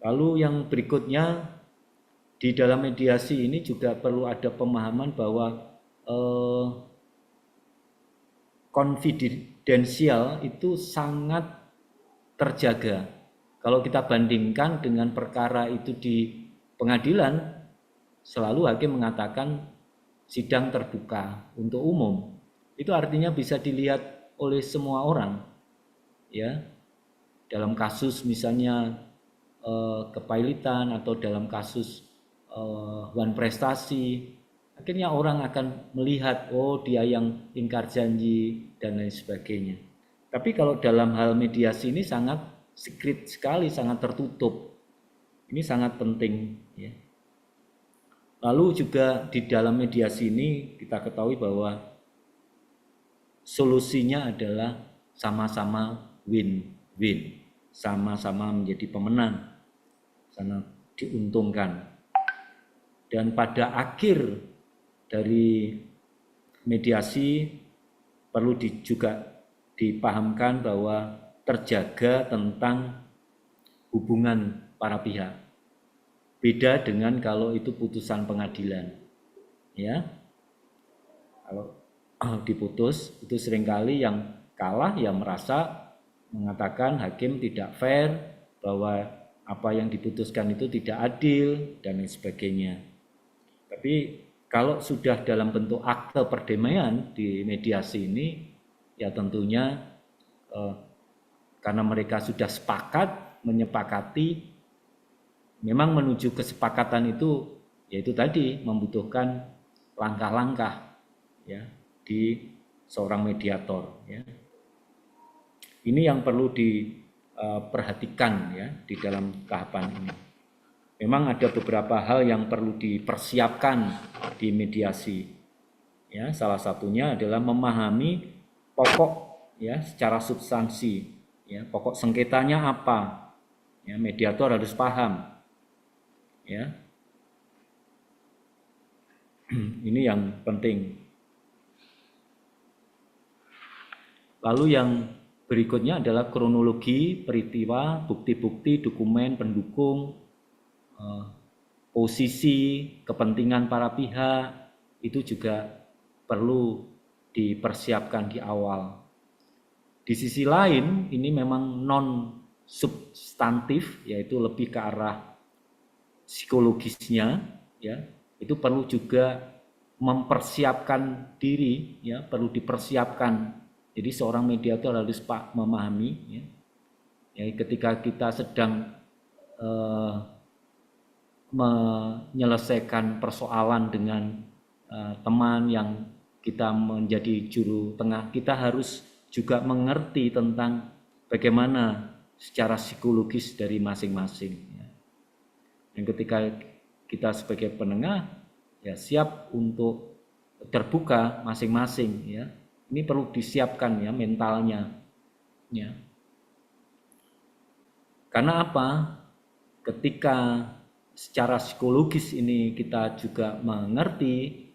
B: Lalu yang berikutnya, di dalam mediasi ini juga perlu ada pemahaman bahwa konfidensial itu sangat terjaga. Kalau kita bandingkan dengan perkara itu di pengadilan, selalu hakim mengatakan sidang terbuka untuk umum. Itu artinya bisa dilihat oleh semua orang, ya. Dalam kasus misalnya kepailitan atau dalam kasus one prestasi, akhirnya orang akan melihat, oh dia yang ingkar janji dan lain sebagainya. Tapi kalau dalam hal mediasi ini sangat secret sekali, sangat tertutup. Ini sangat penting, ya. Lalu juga di dalam mediasi ini kita ketahui bahwa solusinya adalah sama-sama win-win, sama-sama menjadi pemenang. karena diuntungkan. Dan pada akhir dari mediasi perlu juga dipahamkan bahwa terjaga tentang hubungan para pihak. Beda dengan kalau itu putusan pengadilan. Ya. Kalau diputus itu seringkali yang kalah yang merasa mengatakan hakim tidak fair, bahwa apa yang diputuskan itu tidak adil dan lain sebagainya. Tapi kalau sudah dalam bentuk akte perdamaian di mediasi ini, ya tentunya karena mereka sudah sepakat, menyepakati, memang menuju kesepakatan itu, yaitu tadi membutuhkan langkah-langkah ya di seorang mediator. Ya. Ini yang perlu diperhatikan ya di dalam tahapan ini. Memang ada beberapa hal yang perlu dipersiapkan di mediasi. Ya, salah satunya adalah memahami pokok ya secara substansi. Ya, pokok sengketanya apa? Ya, mediator harus paham. Ya, ini yang penting. Lalu yang berikutnya adalah kronologi peristiwa, bukti-bukti, dokumen pendukung, posisi, kepentingan para pihak, itu juga perlu dipersiapkan di awal. Di sisi lain, ini memang non-substantif, yaitu lebih ke arah psikologisnya, ya, itu perlu juga mempersiapkan diri, ya, perlu dipersiapkan. Jadi seorang mediator harus memahami, ya, ketika kita sedang menyelesaikan persoalan dengan teman yang kita menjadi juru tengah, kita harus juga mengerti tentang bagaimana secara psikologis dari masing-masing. Ya. Dan ketika kita sebagai penengah, ya siap untuk terbuka masing-masing. Ya, ini perlu disiapkan ya mentalnya. Ya. Karena apa? Ketika secara psikologis ini kita juga mengerti,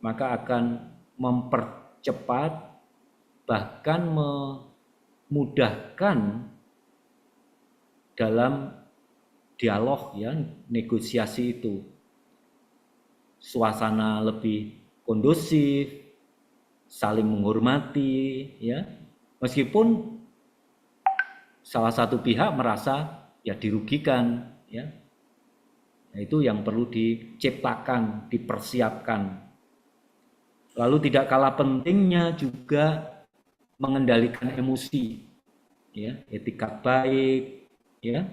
B: maka akan mempercepat bahkan memudahkan dalam dialog ya, negosiasi itu. Suasana lebih kondusif, saling menghormati ya. Meskipun salah satu pihak merasa ya dirugikan ya. Nah, itu yang perlu diciptakan, dipersiapkan. Lalu tidak kalah pentingnya juga mengendalikan emosi, ya, etika baik, ya,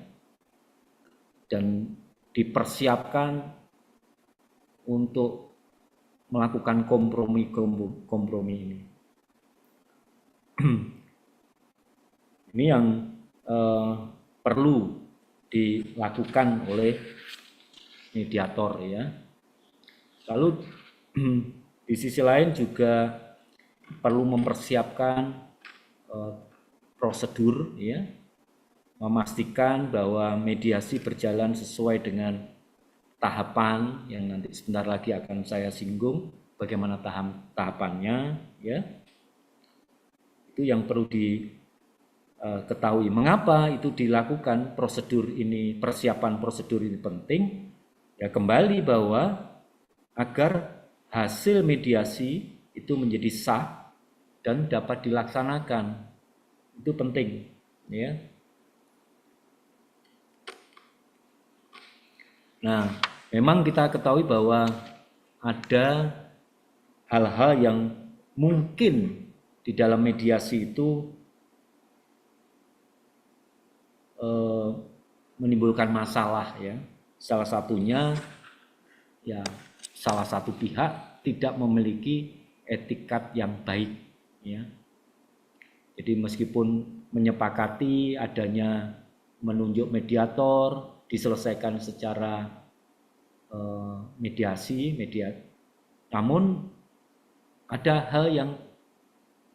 B: dan dipersiapkan untuk melakukan kompromi ini. Ini yang perlu dilakukan oleh mediator ya. Lalu di sisi lain juga perlu mempersiapkan prosedur ya, memastikan bahwa mediasi berjalan sesuai dengan tahapan yang nanti sebentar lagi akan saya singgung bagaimana tahapannya ya. Itu yang perlu diketahui. Mengapa itu dilakukan prosedur ini, persiapan prosedur ini penting? Ya kembali bahwa agar hasil mediasi itu menjadi sah dan dapat dilaksanakan. Itu penting ya. Nah, memang kita ketahui bahwa ada hal-hal yang mungkin di dalam mediasi itu menimbulkan masalah ya. Salah satunya ya salah satu pihak tidak memiliki etikat yang baik ya. Jadi meskipun menyepakati adanya menunjuk mediator diselesaikan secara mediasi, namun ada hal yang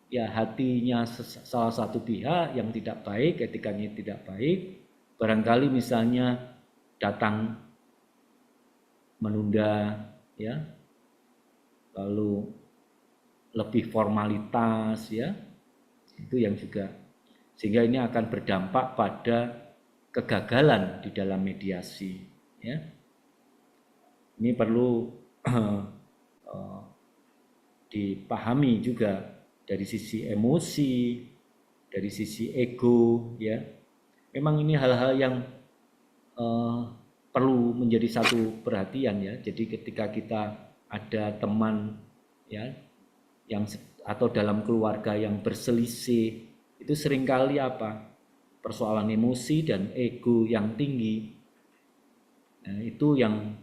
B: ya hatinya salah satu pihak yang tidak baik, etikanya tidak baik, barangkali misalnya datang menunda, ya, lalu lebih formalitas, ya, itu yang juga, sehingga ini akan berdampak pada kegagalan di dalam mediasi, ya. Ini perlu dipahami juga dari sisi emosi, dari sisi ego, ya. Memang ini hal-hal yang perlu menjadi satu perhatian, ya. Jadi ketika kita ada teman, ya, yang atau dalam keluarga yang berselisih, itu seringkali apa? Persoalan emosi dan ego yang tinggi. Nah, itu yang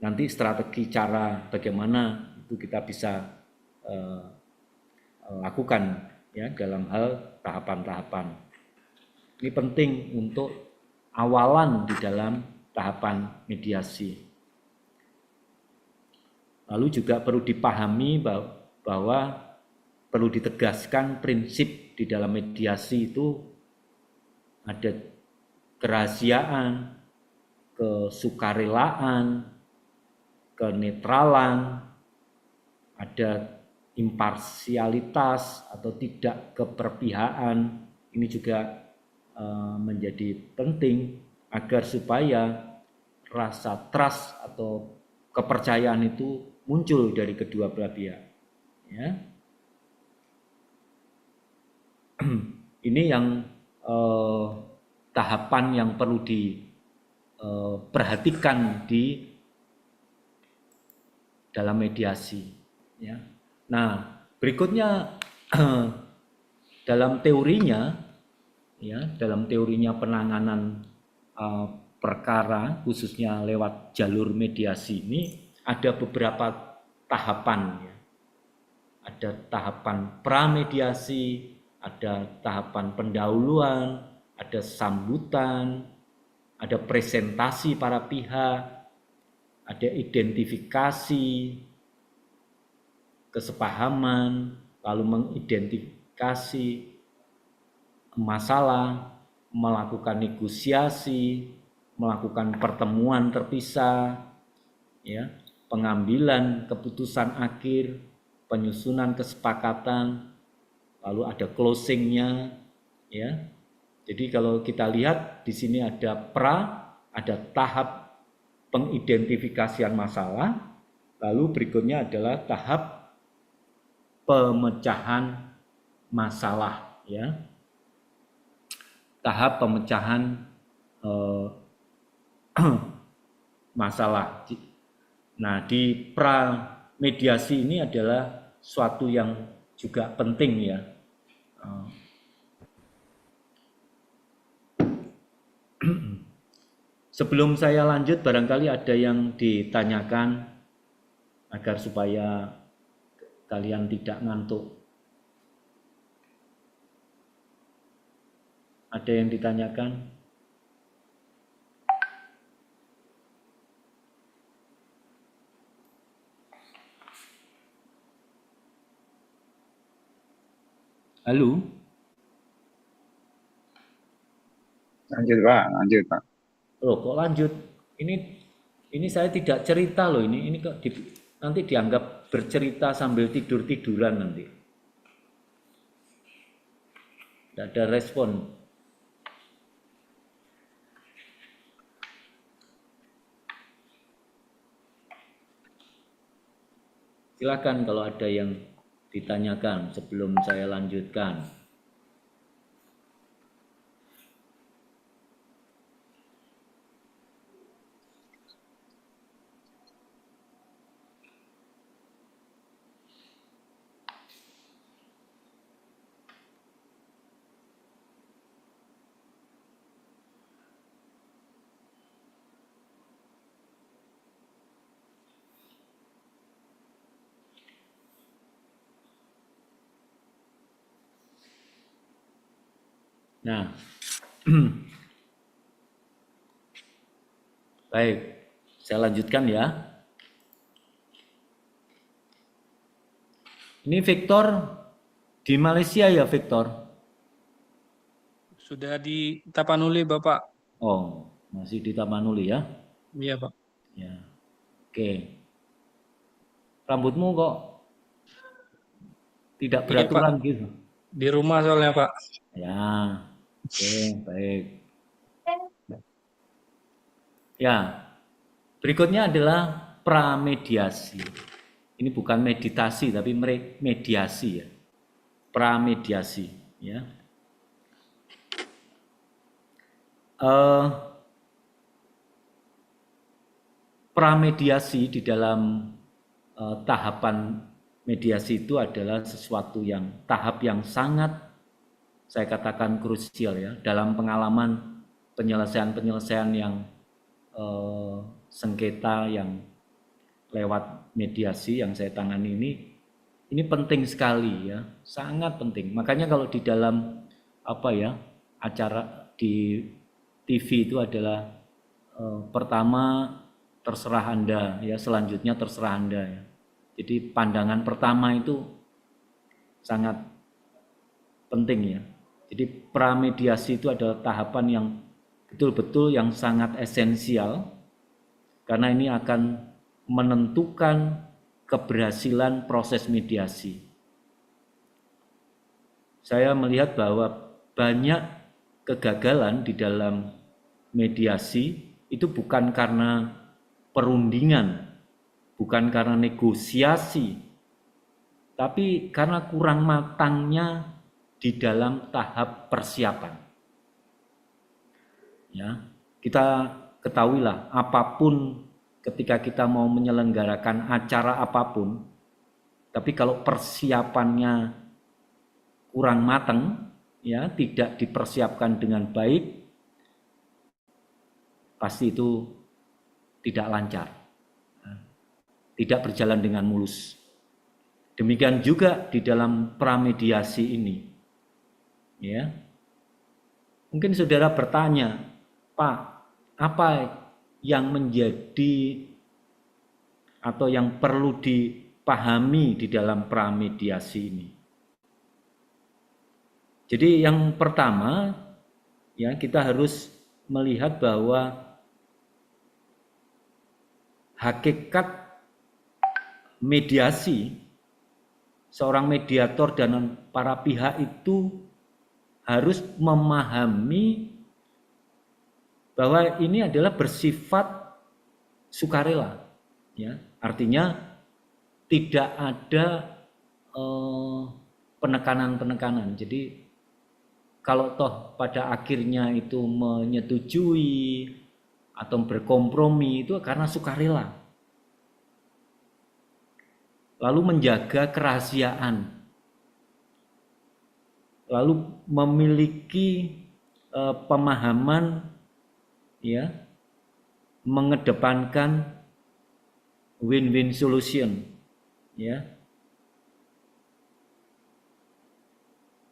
B: nanti strategi cara bagaimana itu kita bisa lakukan, ya, dalam hal tahapan-tahapan. Ini penting untuk awalan di dalam tahapan mediasi. Lalu juga perlu dipahami bahwa perlu ditegaskan prinsip di dalam mediasi itu ada kerahasiaan, kesukarelaan, kenetralan, ada imparsialitas atau tidak keperpihakan. Ini juga menjadi penting agar supaya rasa trust atau kepercayaan itu muncul dari kedua belah pihak, ya. Ini yang tahapan yang perlu diperhatikan di dalam mediasi, ya. Nah, berikutnya dalam teorinya, ya, dalam teorinya penanganan perkara khususnya lewat jalur mediasi ini ada beberapa tahapan, ya. Ada tahapan pramediasi, ada tahapan pendahuluan, ada sambutan, ada presentasi para pihak, ada identifikasi kesepahaman, lalu mengidentifikasi masalah, melakukan negosiasi, melakukan pertemuan terpisah, ya, pengambilan keputusan akhir, penyusunan kesepakatan, lalu ada closingnya, ya. Jadi kalau kita lihat di sini ada ada tahap pengidentifikasian masalah, lalu berikutnya adalah tahap pemecahan masalah, ya. Tahap pemecahan masalah. Nah, di pra-mediasi ini adalah suatu yang juga penting, ya. Sebelum saya lanjut, barangkali ada yang ditanyakan agar supaya kalian tidak ngantuk. Ada yang ditanyakan? Halo?
C: Lanjut Pak, lanjut Pak.
B: Loh, kok lanjut? Ini saya tidak cerita loh, ini kok nanti dianggap bercerita sambil tidur-tiduran nanti. Tidak ada respon. Silakan kalau ada yang ditanyakan sebelum saya lanjutkan. Nah, baik, saya lanjutkan ya. Ini Victor di Malaysia ya, Victor?
D: Sudah di Tapanuli, Bapak.
B: Oh, Masih di Tapanuli ya?
D: Iya, Pak.
B: Ya. Oke. Rambutmu kok tidak
D: Iya, Pak.
B: beraturan gitu?
D: Di rumah soalnya, Pak.
B: Ya. Oke, baik. Ya. Berikutnya adalah pramediasi. Ini bukan meditasi tapi mediasi ya. Pramediasi ya. Pramediasi di dalam tahapan mediasi itu adalah sesuatu yang tahap yang sangat saya katakan krusial ya dalam pengalaman penyelesaian yang sengketa yang lewat mediasi yang saya tangani ini penting sekali ya, sangat penting. Makanya kalau di dalam acara di TV itu adalah pertama terserah Anda ya, selanjutnya terserah Anda ya. Jadi pandangan pertama itu sangat penting ya. Jadi pramediasi itu adalah tahapan yang betul-betul yang sangat esensial karena ini akan menentukan keberhasilan proses mediasi. Saya melihat bahwa banyak kegagalan di dalam mediasi itu bukan karena perundingan, bukan karena negosiasi, tapi karena kurang matangnya di dalam tahap persiapan. Ya, kita ketahuilah apapun ketika kita mau menyelenggarakan acara apapun, tapi kalau persiapannya kurang matang, ya tidak dipersiapkan dengan baik, pasti itu tidak lancar, tidak berjalan dengan mulus. Demikian juga di dalam pramediasi ini. Ya. Mungkin saudara bertanya, Pak, apa yang menjadi atau yang perlu dipahami di dalam pramediasi ini? Jadi yang pertama, ya kita harus melihat bahwa hakikat mediasi, seorang mediator dan para pihak itu harus memahami bahwa ini adalah bersifat sukarela, ya artinya tidak ada penekanan-penekanan. Jadi kalau toh pada akhirnya itu menyetujui atau berkompromi itu karena sukarela. Lalu menjaga kerahasiaan. Lalu memiliki pemahaman ya mengedepankan win-win solution ya.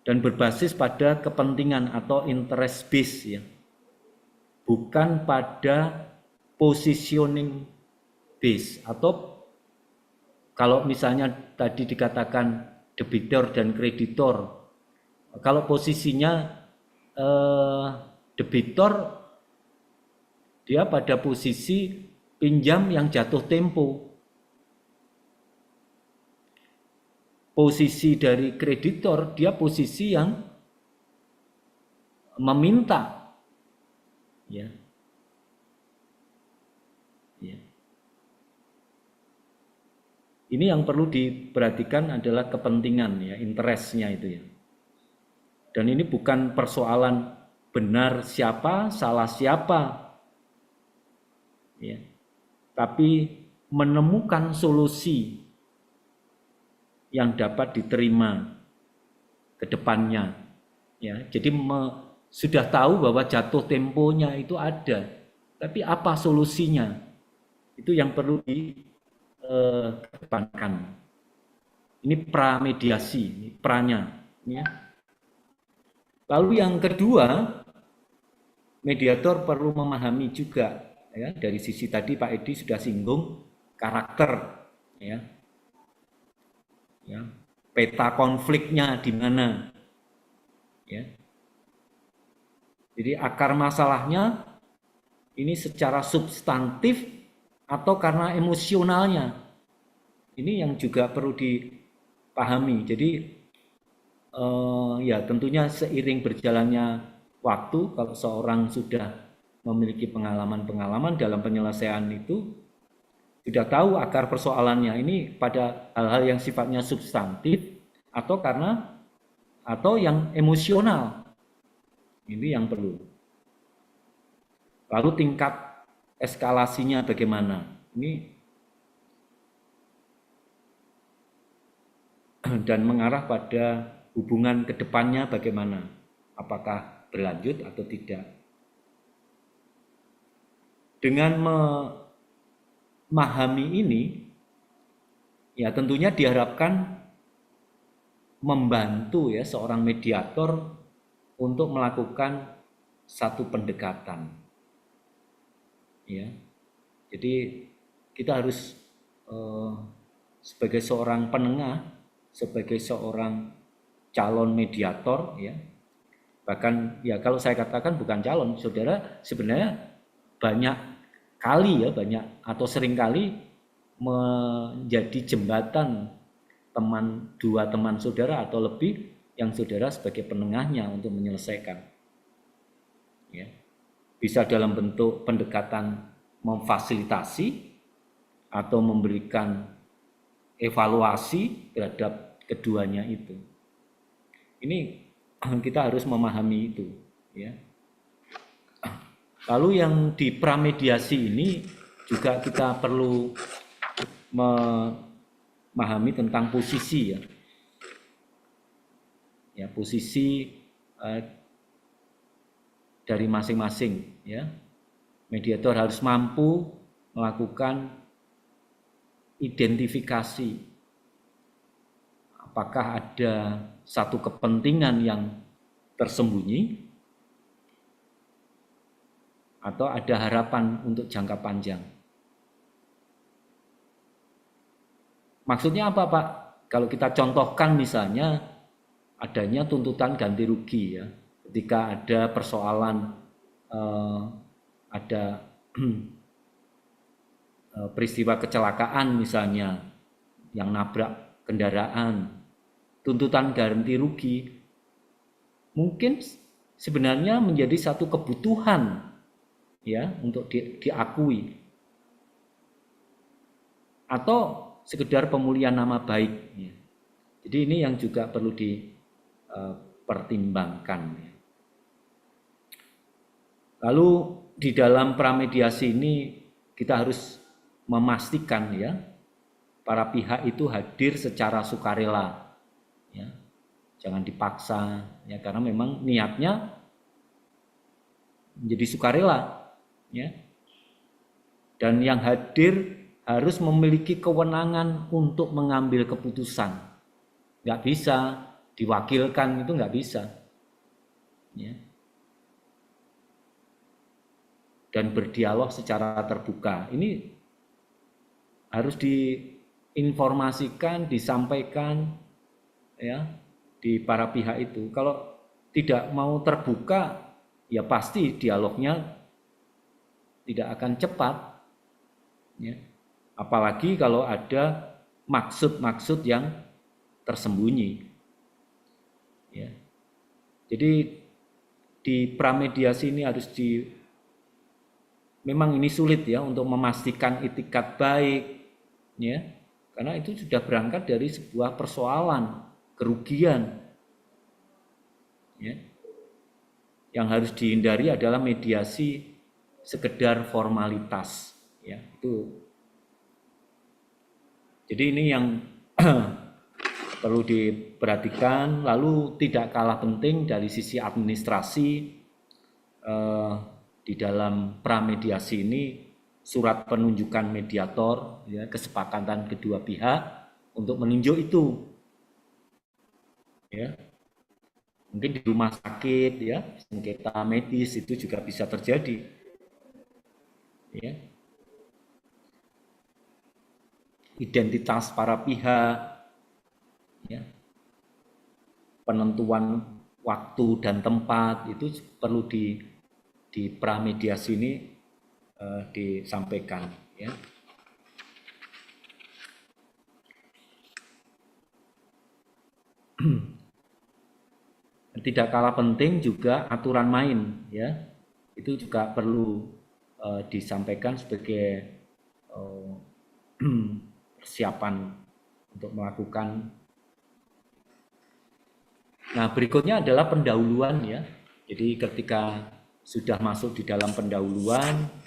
B: Dan berbasis pada kepentingan atau interest base ya. Bukan pada positioning base atau kalau misalnya tadi dikatakan debitor dan kreditor, kalau posisinya debitor dia pada posisi pinjam yang jatuh tempo. Posisi dari kreditor dia posisi yang meminta. Ya. Ya. Ini yang perlu diperhatikan adalah kepentingan ya, interestnya itu ya. Dan ini bukan persoalan benar siapa, salah siapa. Ya. Tapi menemukan solusi yang dapat diterima ke depannya. Ya, jadi sudah tahu bahwa jatuh temponya itu ada, tapi apa solusinya? Itu yang perlu dikedepankan. Ini pramediasi, ini pranya. Ya. Lalu yang kedua, mediator perlu memahami juga, ya, dari sisi tadi Pak Edi sudah singgung karakter, ya. Ya, peta konfliknya di mana, ya. Jadi akar masalahnya ini secara substantif atau karena emosionalnya. Ini yang juga perlu dipahami. Jadi ya tentunya seiring berjalannya waktu, kalau seorang sudah memiliki pengalaman-pengalaman dalam penyelesaian itu, sudah tahu akar persoalannya ini pada hal-hal yang sifatnya substantif atau yang emosional. Ini yang perlu. Lalu tingkat eskalasinya bagaimana? Ini dan mengarah pada hubungan kedepannya bagaimana? Apakah berlanjut atau tidak? Dengan memahami ini, ya tentunya diharapkan membantu ya seorang mediator untuk melakukan satu pendekatan. Ya, jadi kita harus sebagai seorang penengah, sebagai seorang calon mediator, ya bahkan ya kalau saya katakan bukan calon, saudara sebenarnya banyak kali ya atau sering kali menjadi jembatan dua teman saudara atau lebih yang saudara sebagai penengahnya untuk menyelesaikan. Ya. Bisa dalam bentuk pendekatan memfasilitasi atau memberikan evaluasi terhadap keduanya itu. Ini kita harus memahami itu, ya. Lalu yang di pramediasi ini juga kita perlu memahami tentang posisi, ya. Ya, posisi dari masing-masing, ya. Mediator harus mampu melakukan identifikasi apakah ada satu kepentingan yang tersembunyi atau ada harapan untuk jangka panjang. Maksudnya apa, Pak? Kalau kita contohkan misalnya adanya tuntutan ganti rugi, ya. Ketika ada persoalan ada peristiwa kecelakaan misalnya yang nabrak kendaraan, tuntutan ganti rugi mungkin sebenarnya menjadi satu kebutuhan, ya, untuk diakui atau sekedar pemulihan nama baik, ya. Jadi ini yang juga perlu dipertimbangkan, ya. Lalu di dalam pramediasi ini kita harus memastikan, ya, para pihak itu hadir secara sukarela, ya. Jangan dipaksa, ya, karena memang niatnya menjadi sukarela, ya. Dan yang hadir harus memiliki kewenangan untuk mengambil keputusan. Nggak bisa diwakilkan, itu nggak bisa, ya. Dan berdialog secara terbuka. Ini harus diinformasikan, disampaikan, ya, di para pihak itu. Kalau tidak mau terbuka, ya pasti dialognya tidak akan cepat, ya. Apalagi kalau ada maksud-maksud yang tersembunyi, ya. Jadi di pramediasi ini harus memang ini sulit, ya, untuk memastikan itikat baik, ya, karena itu sudah berangkat dari sebuah persoalan kerugian, ya. Yang harus dihindari adalah mediasi sekedar formalitas, ya, itu. Jadi ini yang perlu diperhatikan. Lalu tidak kalah penting dari sisi administrasi, di dalam pramediasi ini surat penunjukan mediator, ya, kesepakatan kedua pihak untuk menunjuk itu, ya. Mungkin di rumah sakit, ya, sengketa medis itu juga bisa terjadi, ya. Identitas para pihak, ya, penentuan waktu dan tempat itu perlu di pramediasi ini disampaikan, ya. Tidak kalah penting juga aturan main, ya. Itu juga perlu disampaikan sebagai persiapan untuk melakukan. Nah, berikutnya adalah pendahuluan, ya. Jadi ketika sudah masuk di dalam pendahuluan,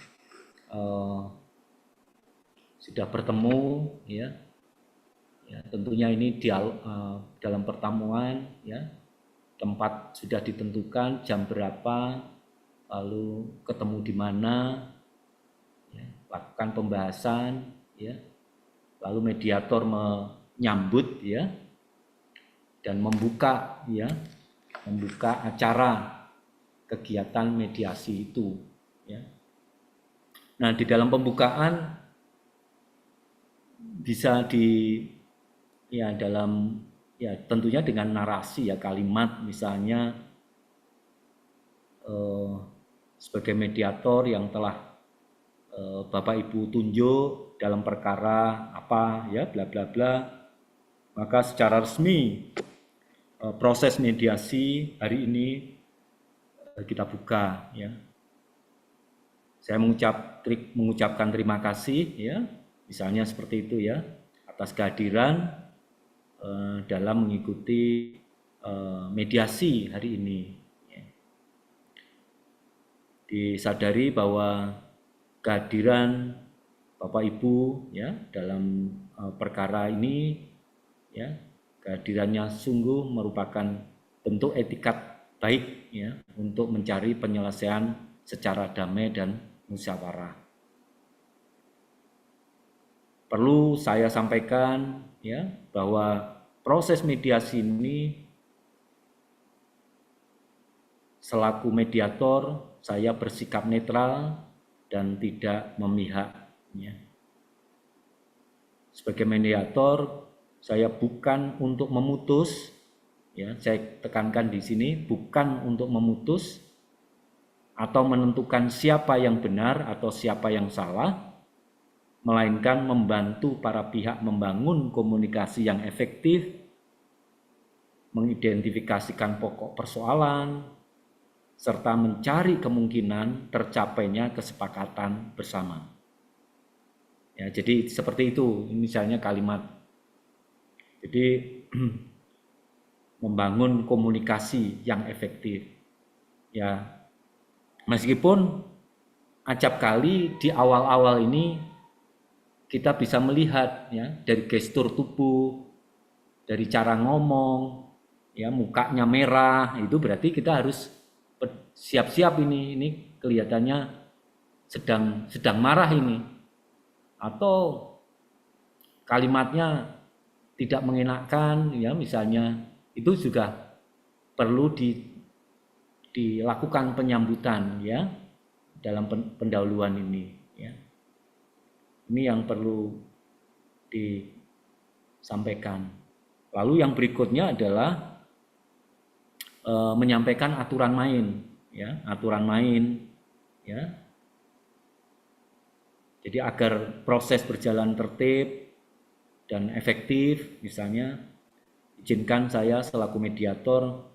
B: sudah bertemu, ya, tentunya ini dalam pertemuan, ya, tempat sudah ditentukan, jam berapa, lalu ketemu di mana, ya, lakukan pembahasan, ya, lalu mediator menyambut, ya, dan membuka acara kegiatan mediasi itu, ya. Nah, di dalam pembukaan bisa tentunya dengan narasi, ya, kalimat, misalnya sebagai mediator yang telah Bapak Ibu tunjuk dalam perkara apa, ya, bla bla bla, maka secara resmi proses mediasi hari ini kita buka, ya. Saya mengucapkan terima kasih, ya, misalnya seperti itu, ya, atas kehadiran dalam mengikuti mediasi hari ini, ya. Disadari bahwa kehadiran Bapak Ibu, ya, dalam perkara ini, ya, kehadirannya sungguh merupakan bentuk etikat baik, ya, untuk mencari penyelesaian secara damai dan musyawarah. Perlu saya sampaikan, ya, bahwa proses mediasi ini selaku mediator saya bersikap netral dan tidak memihak, ya. Sebagai mediator saya bukan untuk memutus, ya, saya tekankan di sini, bukan untuk memutus atau menentukan siapa yang benar atau siapa yang salah, melainkan membantu para pihak membangun komunikasi yang efektif, mengidentifikasikan pokok persoalan, serta mencari kemungkinan tercapainya kesepakatan bersama. Ya, jadi seperti itu, misalnya kalimat. Jadi membangun komunikasi yang efektif. Ya, meskipun acap kali di awal-awal ini kita bisa melihat, ya, dari gestur tubuh, dari cara ngomong, ya, mukanya merah, itu berarti kita harus siap-siap ini kelihatannya sedang marah ini, atau kalimatnya tidak mengenakan, ya, misalnya, itu juga perlu dilakukan penyambutan, ya, dalam pendahuluan ini, ya. Ini yang perlu disampaikan. Lalu yang berikutnya adalah menyampaikan aturan main, ya, aturan main, ya. Jadi agar proses berjalan tertib dan efektif, misalnya izinkan saya selaku mediator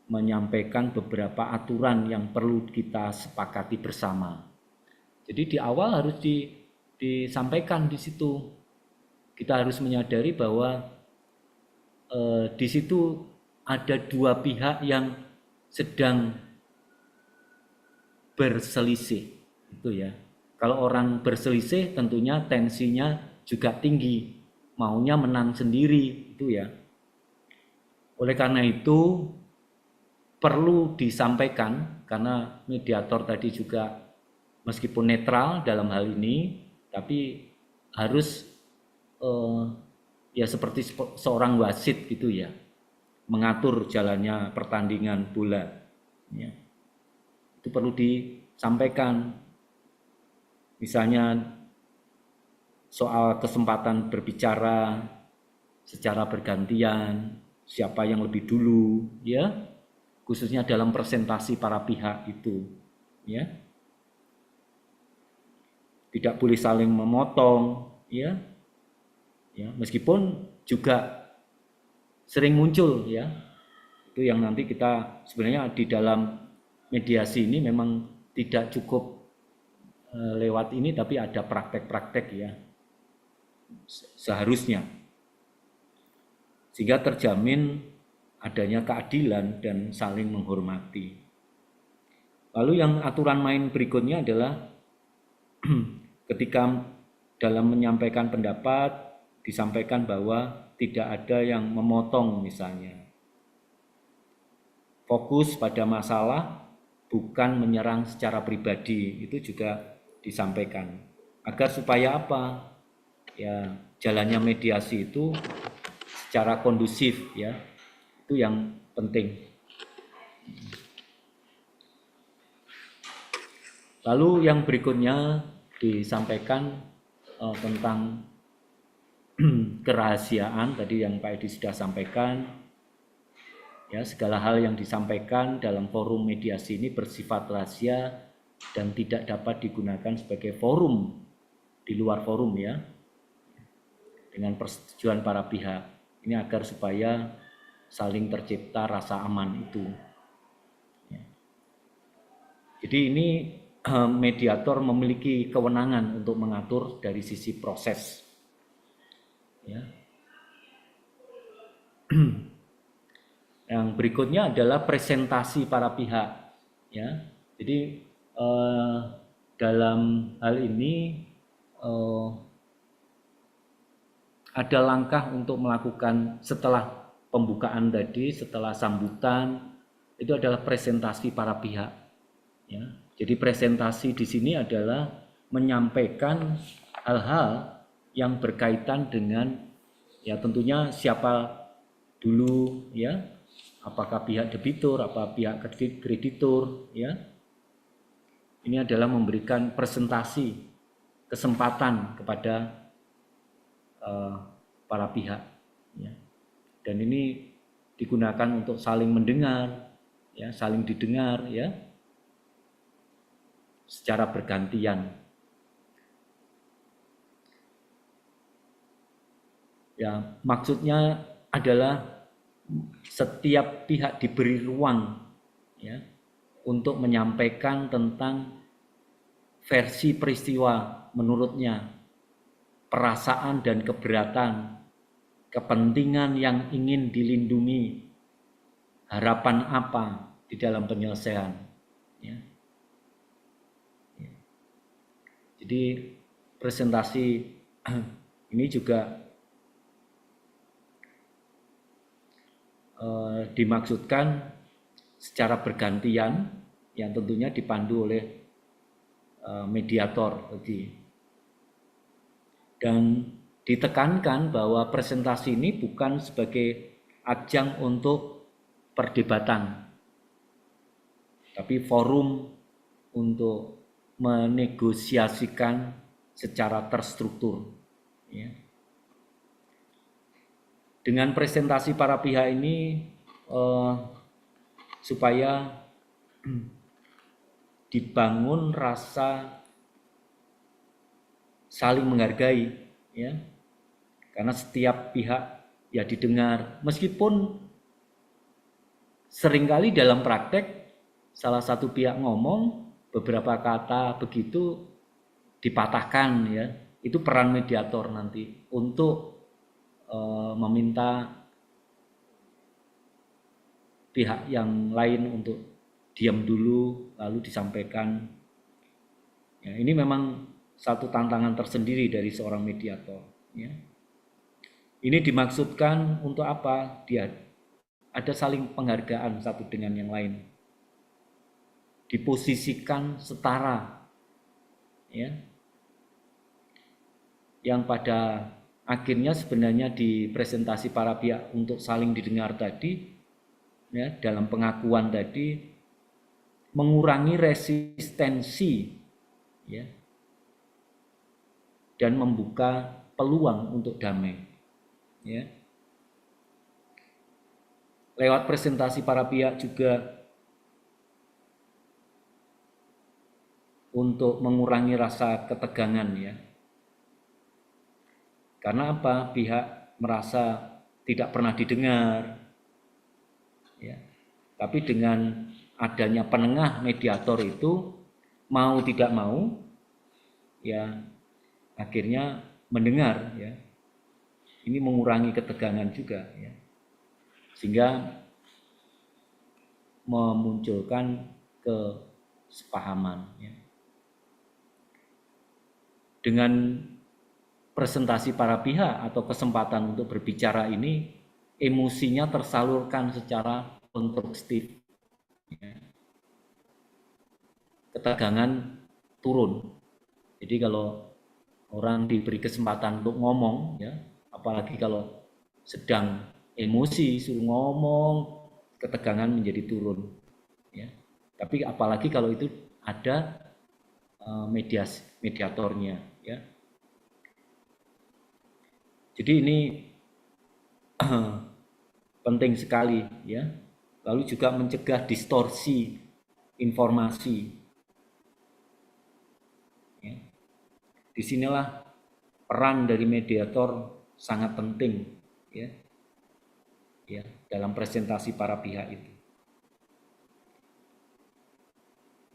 B: menyampaikan beberapa aturan yang perlu kita sepakati bersama. Jadi di awal harus disampaikan di situ. Kita harus menyadari bahwa di situ ada dua pihak yang sedang berselisih, itu, ya. Kalau orang berselisih tentunya tensinya juga tinggi, maunya menang sendiri, itu, ya. Oleh karena itu perlu disampaikan, karena mediator tadi juga meskipun netral dalam hal ini, tapi harus ya seperti seorang wasit, gitu, ya, mengatur jalannya pertandingan bola, ya. Itu perlu disampaikan, misalnya soal kesempatan berbicara secara bergantian, siapa yang lebih dulu, ya, khususnya dalam presentasi para pihak itu, ya. tidak boleh saling memotong, ya, meskipun juga sering muncul, ya, itu yang nanti kita sebenarnya di dalam mediasi ini memang tidak cukup lewat ini, tapi ada praktek-praktek, ya, seharusnya, sehingga terjamin adanya keadilan dan saling menghormati. Lalu yang aturan main berikutnya adalah ketika dalam menyampaikan pendapat disampaikan bahwa tidak ada yang memotong misalnya. Fokus pada masalah, bukan menyerang secara pribadi, itu juga disampaikan. Agar supaya apa? Ya, jalannya mediasi itu secara kondusif, ya. Itu yang penting. Lalu yang berikutnya disampaikan tentang kerahasiaan, tadi yang Pak Edi sudah sampaikan. Ya, segala hal yang disampaikan dalam forum mediasi ini bersifat rahasia dan tidak dapat digunakan sebagai forum di luar forum, ya, dengan persetujuan para pihak. Ini agar supaya saling tercipta rasa aman itu. Ya. Jadi ini mediator memiliki kewenangan untuk mengatur dari sisi proses. Ya. Yang berikutnya adalah presentasi para pihak. Ya. Jadi dalam hal ini ada langkah untuk melakukan setelah pembukaan tadi, setelah sambutan, itu adalah presentasi para pihak. Ya. Jadi presentasi di sini adalah menyampaikan hal-hal yang berkaitan dengan, ya, tentunya siapa dulu, ya, apakah pihak debitur, apa pihak kreditur, ya. Ini adalah memberikan presentasi, kesempatan kepada para pihak, ya. Dan ini digunakan untuk saling mendengar, ya, saling didengar, ya, secara bergantian. Ya, maksudnya adalah setiap pihak diberi ruang, ya, untuk menyampaikan tentang versi peristiwa menurutnya, perasaan dan keberatan, kepentingan yang ingin dilindungi, harapan apa di dalam penyelesaian, ya. Jadi presentasi ini juga dimaksudkan secara bergantian, yang tentunya dipandu oleh mediator tadi. Dan ditekankan bahwa presentasi ini bukan sebagai ajang untuk perdebatan, tapi forum untuk menegosiasikan secara terstruktur, ya. Dengan presentasi para pihak ini supaya dibangun rasa saling menghargai, ya, karena setiap pihak, ya, didengar, meskipun seringkali dalam praktek salah satu pihak ngomong beberapa kata begitu dipatahkan, ya. Itu peran mediator nanti untuk meminta pihak yang lain untuk diam dulu lalu disampaikan. Ya, ini memang satu tantangan tersendiri dari seorang mediator, ya. Ini dimaksudkan untuk apa? Dia ada saling penghargaan satu dengan yang lain, diposisikan setara, ya, yang pada akhirnya sebenarnya di presentasi para pihak untuk saling didengar tadi, ya, dalam pengakuan tadi mengurangi resistensi, ya, dan membuka peluang untuk damai, ya. Lewat presentasi para pihak juga untuk mengurangi rasa ketegangan ya. Karena apa? Pihak merasa tidak pernah didengar ya. Tapi dengan adanya penengah mediator itu mau tidak mau ya akhirnya mendengar ya. Ini mengurangi ketegangan juga ya. Sehingga memunculkan kesepahaman ya. Dengan presentasi para pihak atau kesempatan untuk berbicara ini, emosinya tersalurkan secara konstruktif ya. Ketegangan turun. Jadi kalau orang diberi kesempatan untuk ngomong ya, apalagi kalau sedang emosi suruh ngomong, ketegangan menjadi turun ya. Tapi apalagi kalau itu ada mediatornya ya. Jadi ini penting sekali ya. Lalu juga mencegah distorsi informasi ya. Disinilah peran dari mediator sangat penting ya, ya dalam presentasi para pihak itu.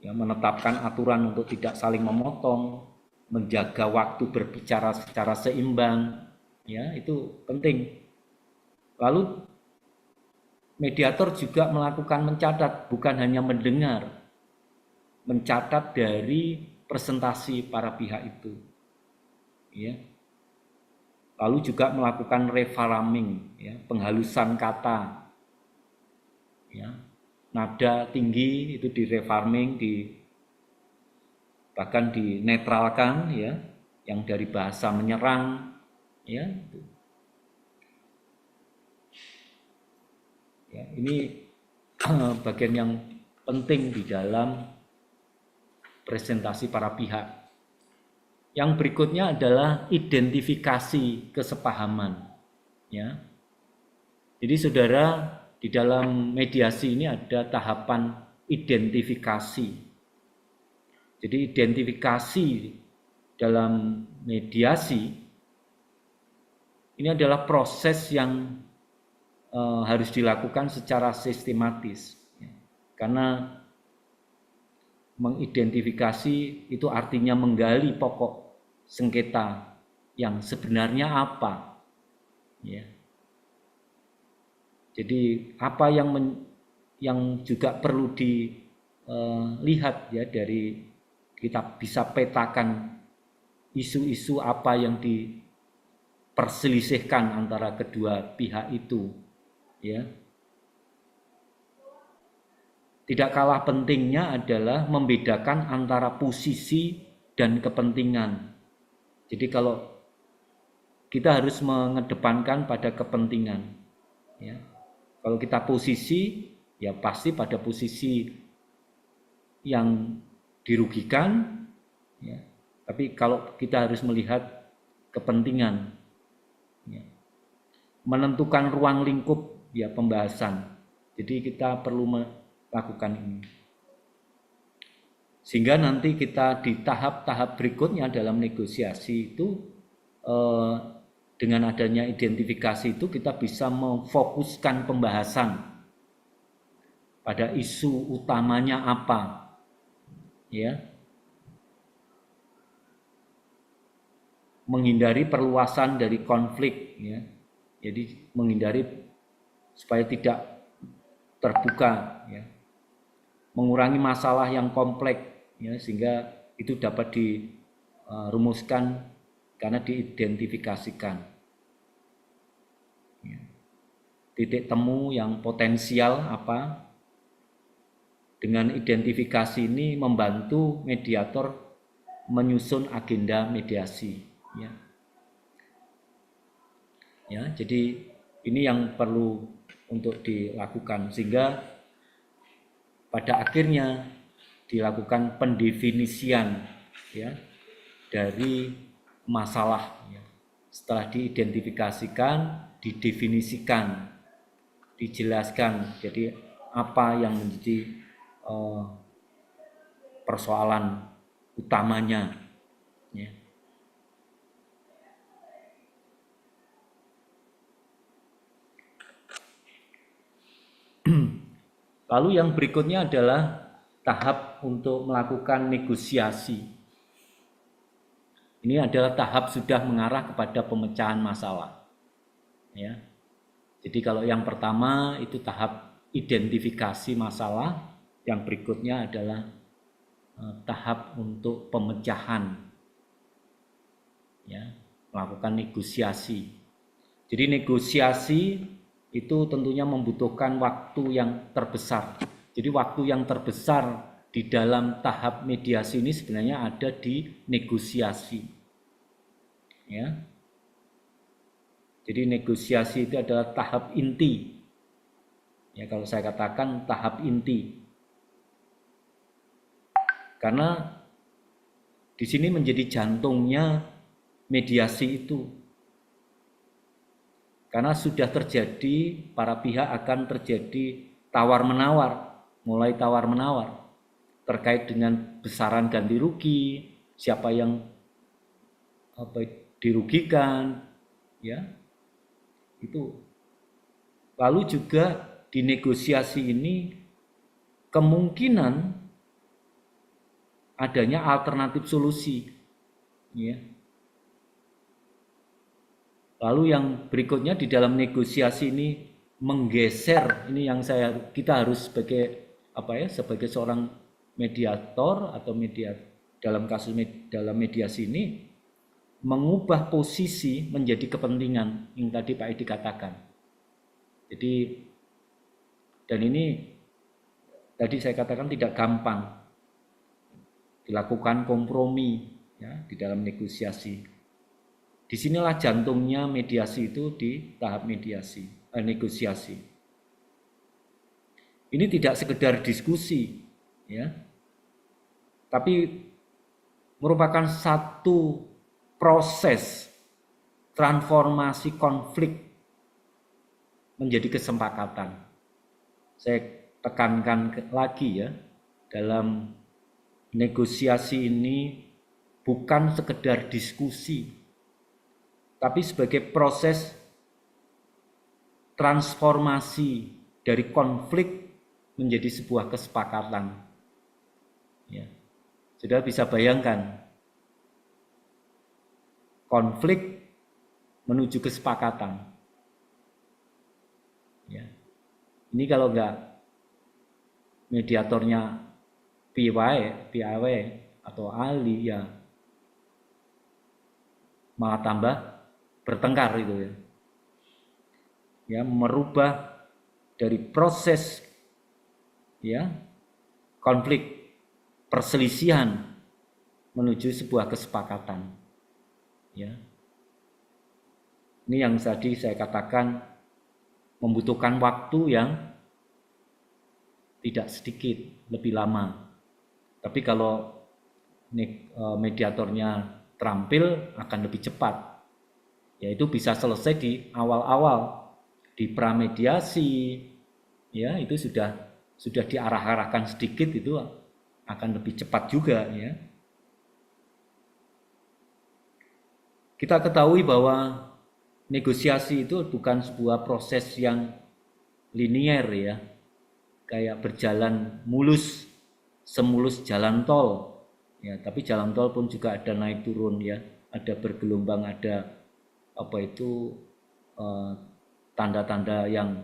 B: Ya, menetapkan aturan untuk tidak saling memotong, menjaga waktu berbicara secara seimbang, ya itu penting. Lalu mediator juga melakukan mencatat, bukan hanya mendengar, mencatat dari presentasi para pihak itu. Ya. Lalu juga melakukan reframing, ya, penghalusan kata, ya, nada tinggi itu direframing, bahkan dinetralkan, ya, yang dari bahasa menyerang, ya. Ya, ini bagian yang penting di dalam presentasi para pihak. Yang berikutnya adalah identifikasi kesepahaman. Ya. Jadi saudara, di dalam mediasi ini ada tahapan identifikasi. Jadi identifikasi dalam mediasi ini adalah proses yang harus dilakukan secara sistematis. Ya. Karena mengidentifikasi itu artinya menggali pokok sengketa yang sebenarnya apa, ya. Jadi apa yang juga perlu dilihat ya, dari kita bisa petakan isu-isu apa yang diperselisihkan antara kedua pihak itu, ya. Tidak kalah pentingnya adalah membedakan antara posisi dan kepentingan. Jadi kalau kita harus mengedepankan pada kepentingan, ya. Kalau kita posisi, ya pasti pada posisi yang dirugikan, ya. Tapi kalau kita harus melihat kepentingan, ya. Menentukan ruang lingkup ya pembahasan. Jadi kita perlu melakukan ini. Sehingga nanti kita di tahap-tahap berikutnya dalam negosiasi itu dengan adanya identifikasi itu kita bisa memfokuskan pembahasan pada isu utamanya apa, ya, menghindari perluasan dari konflik, ya, jadi menghindari supaya tidak terbuka, ya, mengurangi masalah yang kompleks. Ya, sehingga itu dapat dirumuskan karena diidentifikasikan. Ya. Titik temu yang potensial apa? Dengan identifikasi ini membantu mediator menyusun agenda mediasi. Ya. Ya, jadi ini yang perlu untuk dilakukan sehingga pada akhirnya dilakukan pendefinisian, ya, dari masalah, ya. Setelah diidentifikasikan, didefinisikan, dijelaskan jadi apa yang menjadi persoalan utamanya. Ya. Lalu yang berikutnya adalah tahap untuk melakukan negosiasi. Ini adalah tahap sudah mengarah kepada pemecahan masalah. Ya. Jadi kalau yang pertama itu tahap identifikasi masalah, yang berikutnya adalah tahap untuk pemecahan. Ya, melakukan negosiasi. Jadi negosiasi itu tentunya membutuhkan waktu yang terbesar. Jadi waktu yang terbesar di dalam tahap mediasi ini sebenarnya ada di negosiasi. Ya. Jadi negosiasi itu adalah tahap inti. Ya, kalau saya katakan tahap inti. Karena di sini menjadi jantungnya mediasi itu. Karena sudah terjadi, para pihak akan terjadi tawar-menawar, mulai tawar-menawar terkait dengan besaran ganti rugi, siapa yang dirugikan, ya. Itu. Lalu juga di negosiasi ini kemungkinan adanya alternatif solusi, ya. Lalu yang berikutnya di dalam negosiasi ini menggeser, ini yang kita harus sebagai seorang mediator atau dalam kasus dalam mediasi ini mengubah posisi menjadi kepentingan yang tadi Pak Edi katakan. Jadi dan ini tadi saya katakan tidak gampang dilakukan kompromi, ya, di dalam negosiasi. Disinilah jantungnya mediasi itu di tahap negosiasi. Ini tidak sekedar diskusi, ya, tapi merupakan satu proses transformasi konflik menjadi kesepakatan. Saya tekankan lagi, ya, dalam negosiasi ini bukan sekedar diskusi, tapi sebagai proses transformasi dari konflik menjadi sebuah kesepakatan. Ya. Sudah bisa bayangkan konflik menuju kesepakatan. Ya. Ini kalau enggak mediatornya piawai atau ahli, ya malah tambah bertengkar itu, ya. Ya, merubah dari proses, ya, konflik perselisihan menuju sebuah kesepakatan, ya. Ini yang tadi saya katakan membutuhkan waktu yang tidak sedikit, lebih lama. Tapi kalau mediatornya terampil akan lebih cepat. Yaitu bisa selesai di awal-awal, di pramediasi, ya, itu sudah diarah-arahkan sedikit, itu akan lebih cepat juga, ya. Kita ketahui bahwa negosiasi itu bukan sebuah proses yang linier, ya, kayak berjalan mulus, semulus jalan tol, ya. Tapi jalan tol pun juga ada naik turun, ya, ada bergelombang, ada tanda-tanda yang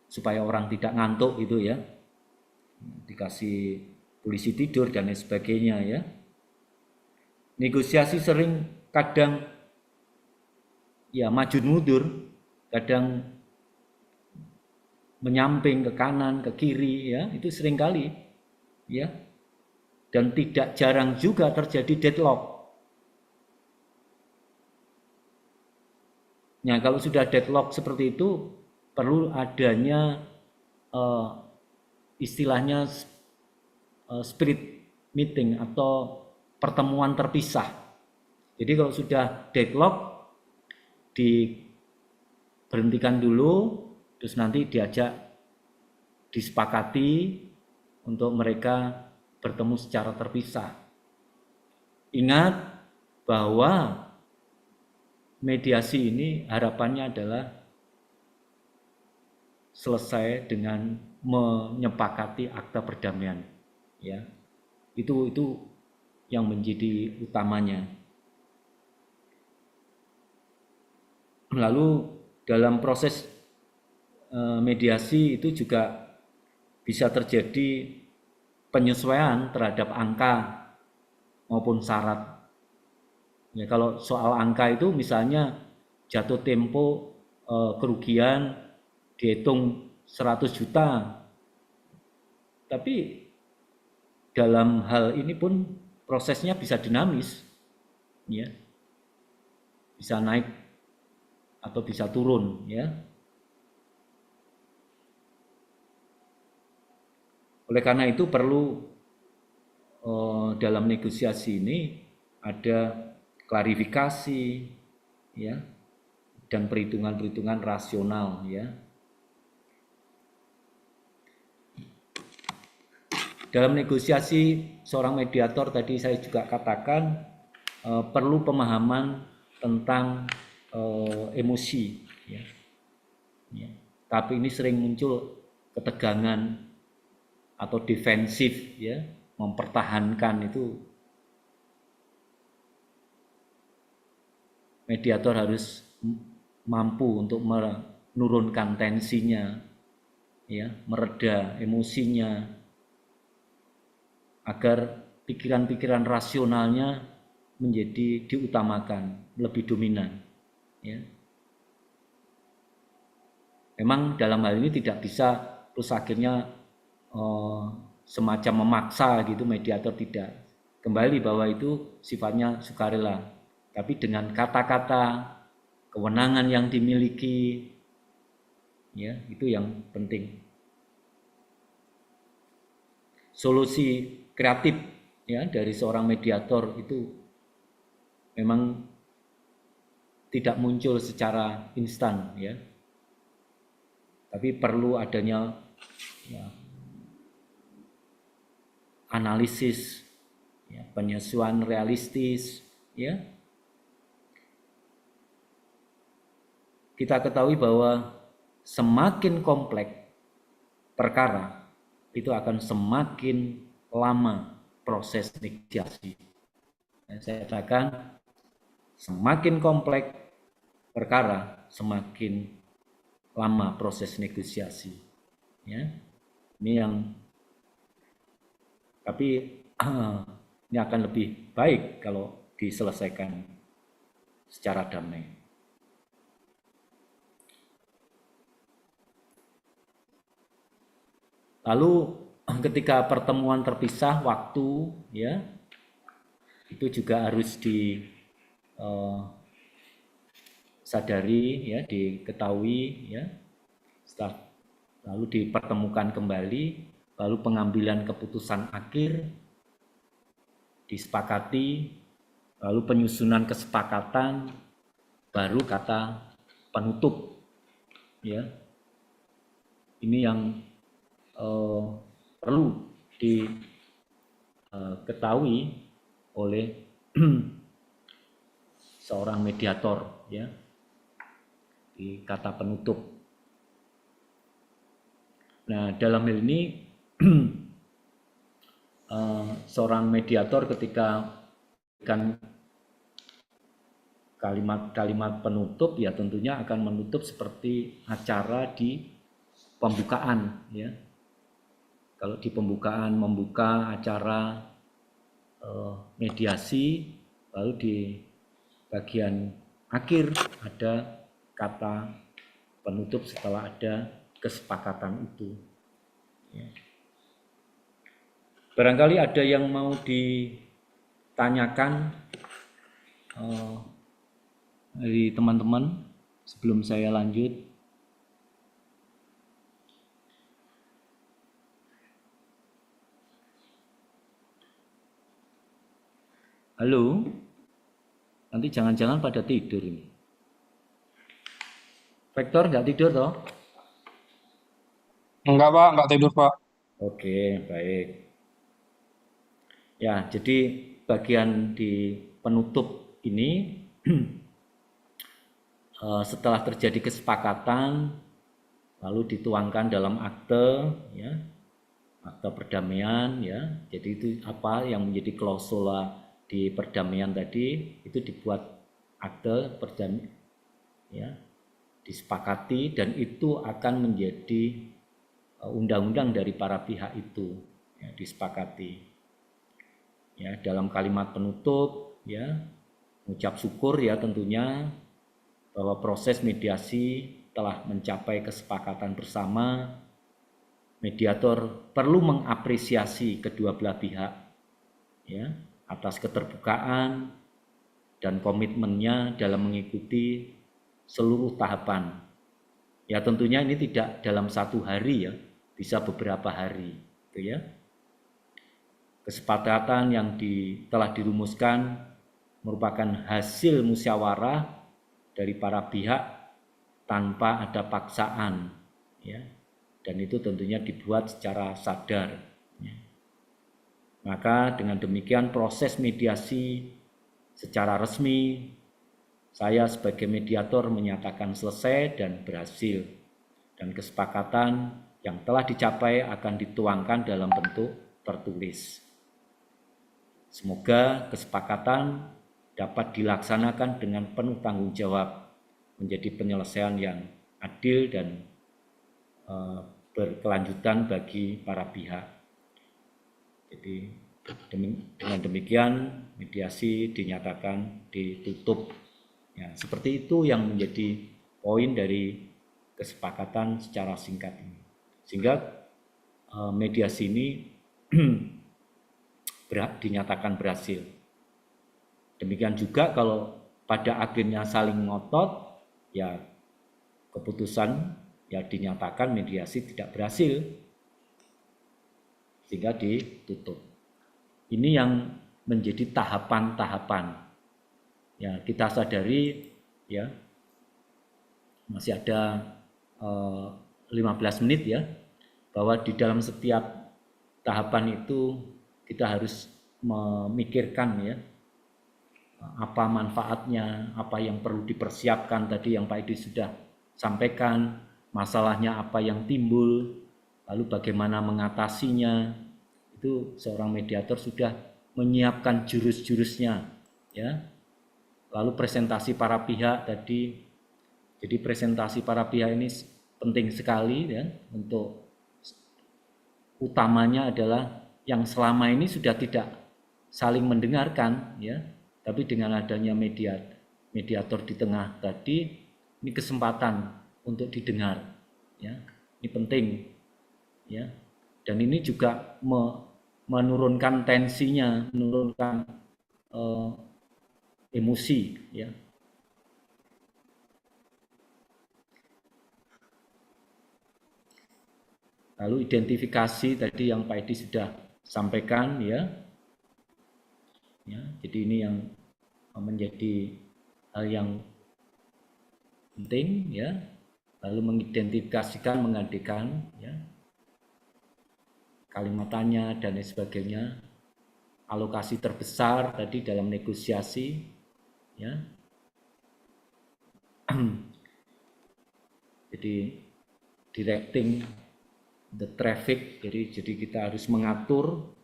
B: supaya orang tidak ngantuk gitu, ya, dikasih polisi tidur dan lain sebagainya, ya. Negosiasi sering kadang, ya, maju mundur, kadang menyamping ke kanan ke kiri, ya, itu sering kali, ya, dan tidak jarang juga terjadi deadlock. Nah, kalau sudah deadlock seperti itu, perlu adanya istilahnya spirit meeting atau pertemuan terpisah. Jadi kalau sudah deadlock, diberhentikan dulu, terus nanti diajak disepakati, untuk mereka bertemu secara terpisah. Ingat bahwa mediasi ini harapannya adalah selesai dengan menyepakati akta perdamaian, ya. Itu yang menjadi utamanya. Lalu dalam proses mediasi itu juga bisa terjadi penyesuaian terhadap angka maupun syarat. Ya, kalau soal angka itu misalnya jatuh tempo kerugian dihitung 100 juta. Tapi dalam hal ini pun prosesnya bisa dinamis, ya. Bisa naik atau bisa turun, ya. Oleh karena itu perlu dalam negosiasi ini ada klarifikasi, ya, dan perhitungan-perhitungan rasional, ya. Dalam negosiasi seorang mediator tadi saya juga katakan perlu pemahaman tentang emosi, ya. Ya. Tapi ini sering muncul ketegangan atau defensif, ya, mempertahankan itu. Mediator harus mampu untuk menurunkan tensinya, ya, mereda emosinya, agar pikiran-pikiran rasionalnya menjadi diutamakan, lebih dominan, ya. Memang dalam hal ini tidak bisa terus akhirnya semacam memaksa gitu, mediator tidak. Kembali bahwa itu sifatnya sukarela, tapi dengan kata-kata, kewenangan yang dimiliki, ya, itu yang penting. Solusi kreatif, ya, dari seorang mediator itu memang tidak muncul secara instan, ya, tapi perlu adanya, ya, analisis, ya, penyesuaian realistis, ya. Kita ketahui bahwa semakin kompleks perkara itu akan semakin lama proses negosiasi. Saya katakan semakin kompleks perkara semakin lama proses negosiasi, ya. Ini yang tapi ini akan lebih baik kalau diselesaikan secara damai. Lalu ketika pertemuan terpisah waktu, ya, itu juga harus disadari, ya, diketahui, ya. Setelah lalu dipertemukan kembali, lalu pengambilan keputusan akhir disepakati, lalu penyusunan kesepakatan, baru kata penutup, ya. Ini yang perlu diketahui oleh seorang mediator, ya, di kata penutup. Nah, dalam hal ini seorang mediator ketika kan kalimat-kalimat penutup, ya, tentunya akan menutup seperti acara di pembukaan, ya. Kalau di pembukaan membuka acara mediasi, lalu di bagian akhir ada kata penutup setelah ada kesepakatan itu, ya. Barangkali ada yang mau ditanyakan dari teman-teman sebelum saya lanjut. Halo, nanti jangan-jangan pada tidur ini. Vektor nggak tidur toh?
D: Enggak, Pak. Enggak tidur, Pak.
B: Oke, baik. Ya, jadi bagian di penutup ini setelah terjadi kesepakatan lalu dituangkan dalam akte, ya, akte perdamaian, ya. Jadi itu apa yang menjadi klausula di perdamaian tadi itu dibuat akte perdamaian, ya, disepakati dan itu akan menjadi undang-undang dari para pihak itu, ya, disepakati. Ya, dalam kalimat penutup, ya, mengucap syukur ya tentunya bahwa proses mediasi telah mencapai kesepakatan bersama. Mediator perlu mengapresiasi kedua belah pihak, ya, atas keterbukaan dan komitmennya dalam mengikuti seluruh tahapan. Ya tentunya ini tidak dalam satu hari, ya, bisa beberapa hari, gitu ya. Kesepakatan yang telah dirumuskan merupakan hasil musyawarah dari para pihak tanpa ada paksaan, ya, dan itu tentunya dibuat secara sadar, ya. Maka dengan demikian proses mediasi secara resmi saya sebagai mediator menyatakan selesai dan berhasil, dan kesepakatan yang telah dicapai akan dituangkan dalam bentuk tertulis. Semoga kesepakatan dapat dilaksanakan dengan penuh tanggung jawab menjadi penyelesaian yang adil dan berkelanjutan bagi para pihak. Jadi dengan demikian mediasi dinyatakan ditutup. Ya, seperti itu yang menjadi poin dari kesepakatan secara singkat ini. Sehingga mediasi ini dinyatakan berhasil. Demikian juga kalau pada akhirnya saling ngotot, ya keputusan ya dinyatakan mediasi tidak berhasil sehingga ditutup. Ini yang menjadi tahapan-tahapan. Ya, kita sadari ya masih ada 15 menit ya, bahwa di dalam setiap tahapan itu kita harus memikirkan ya apa manfaatnya, apa yang perlu dipersiapkan tadi yang Pak Edi sudah sampaikan, masalahnya apa yang timbul, lalu bagaimana mengatasinya. Itu seorang mediator sudah menyiapkan jurus-jurusnya, ya. Lalu presentasi para pihak tadi, jadi presentasi para pihak ini penting sekali ya, untuk utamanya adalah yang selama ini sudah tidak saling mendengarkan ya, tapi dengan adanya mediator di tengah tadi, ini kesempatan untuk didengar ya, ini penting ya, dan ini juga menurunkan tensinya, menurunkan emosi ya. Lalu identifikasi tadi yang Pak Edi sudah sampaikan ya. Ya, jadi ini yang menjadi hal yang penting ya. Lalu mengidentifikasikan, mengadekan ya, kalimat tanya dan lain sebagainya. Alokasi terbesar tadi dalam negosiasi ya. Jadi directing the traffic, jadi kita harus mengatur.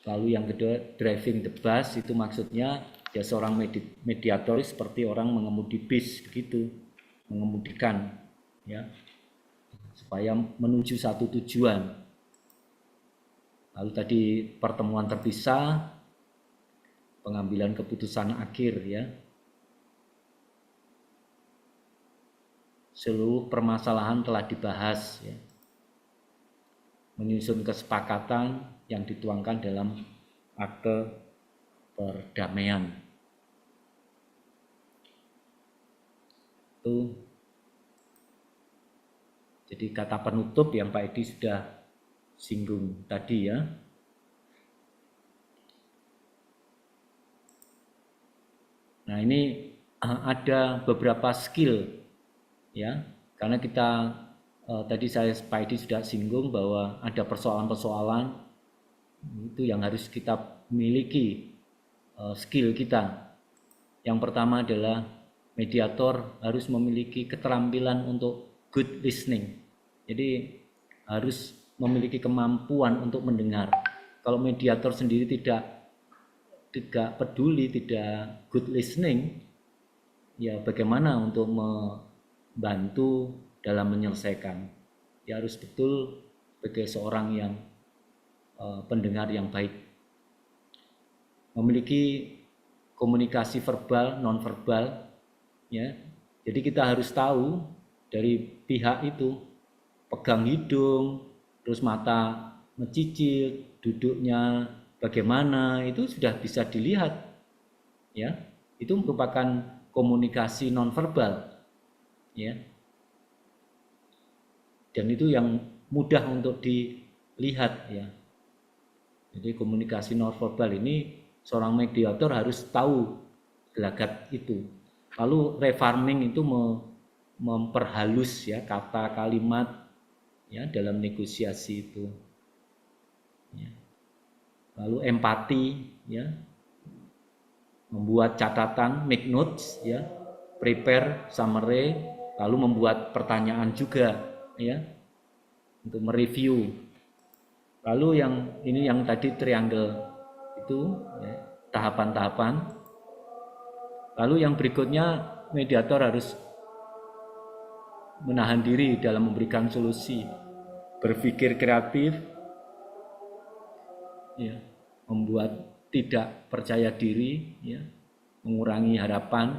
B: Lalu yang kedua driving the bus, itu maksudnya ya seorang mediator seperti orang mengemudi bis begitu, mengemudikan ya supaya menuju satu tujuan. Lalu tadi pertemuan terpisah, pengambilan keputusan akhir ya. Seluruh permasalahan telah dibahas ya. Menyusun kesepakatan yang dituangkan dalam akte perdamaian. Itu jadi kata penutup yang Pak Edi sudah singgung tadi ya. Nah, ini ada beberapa skill ya, Karena kita tadi Pak Edi sudah singgung bahwa ada persoalan-persoalan itu yang harus kita miliki, skill kita. Yang pertama adalah mediator harus memiliki keterampilan untuk good listening. Jadi harus memiliki kemampuan untuk mendengar. Kalau mediator sendiri tidak peduli, tidak good listening, ya bagaimana untuk membantu dalam menyelesaikan. Ya harus betul sebagai seorang yang pendengar yang baik. Memiliki komunikasi verbal, non-verbal, ya. Jadi kita harus tahu dari pihak itu, pegang hidung, terus mata mencicil, duduknya bagaimana, itu sudah bisa dilihat, ya. Itu merupakan komunikasi non-verbal, ya. Dan itu yang mudah untuk dilihat, ya. Jadi komunikasi non-verbal ini seorang mediator harus tahu gelagat itu. Lalu refarming itu memperhalus ya kata kalimat ya dalam negosiasi itu. Ya. Lalu empati ya, membuat catatan, make notes ya, prepare summary, lalu membuat pertanyaan juga ya untuk mereview. Lalu yang tadi triangle itu ya, tahapan-tahapan. Lalu yang berikutnya mediator harus menahan diri dalam memberikan solusi, berpikir kreatif, ya, membuat tidak percaya diri, ya, mengurangi harapan,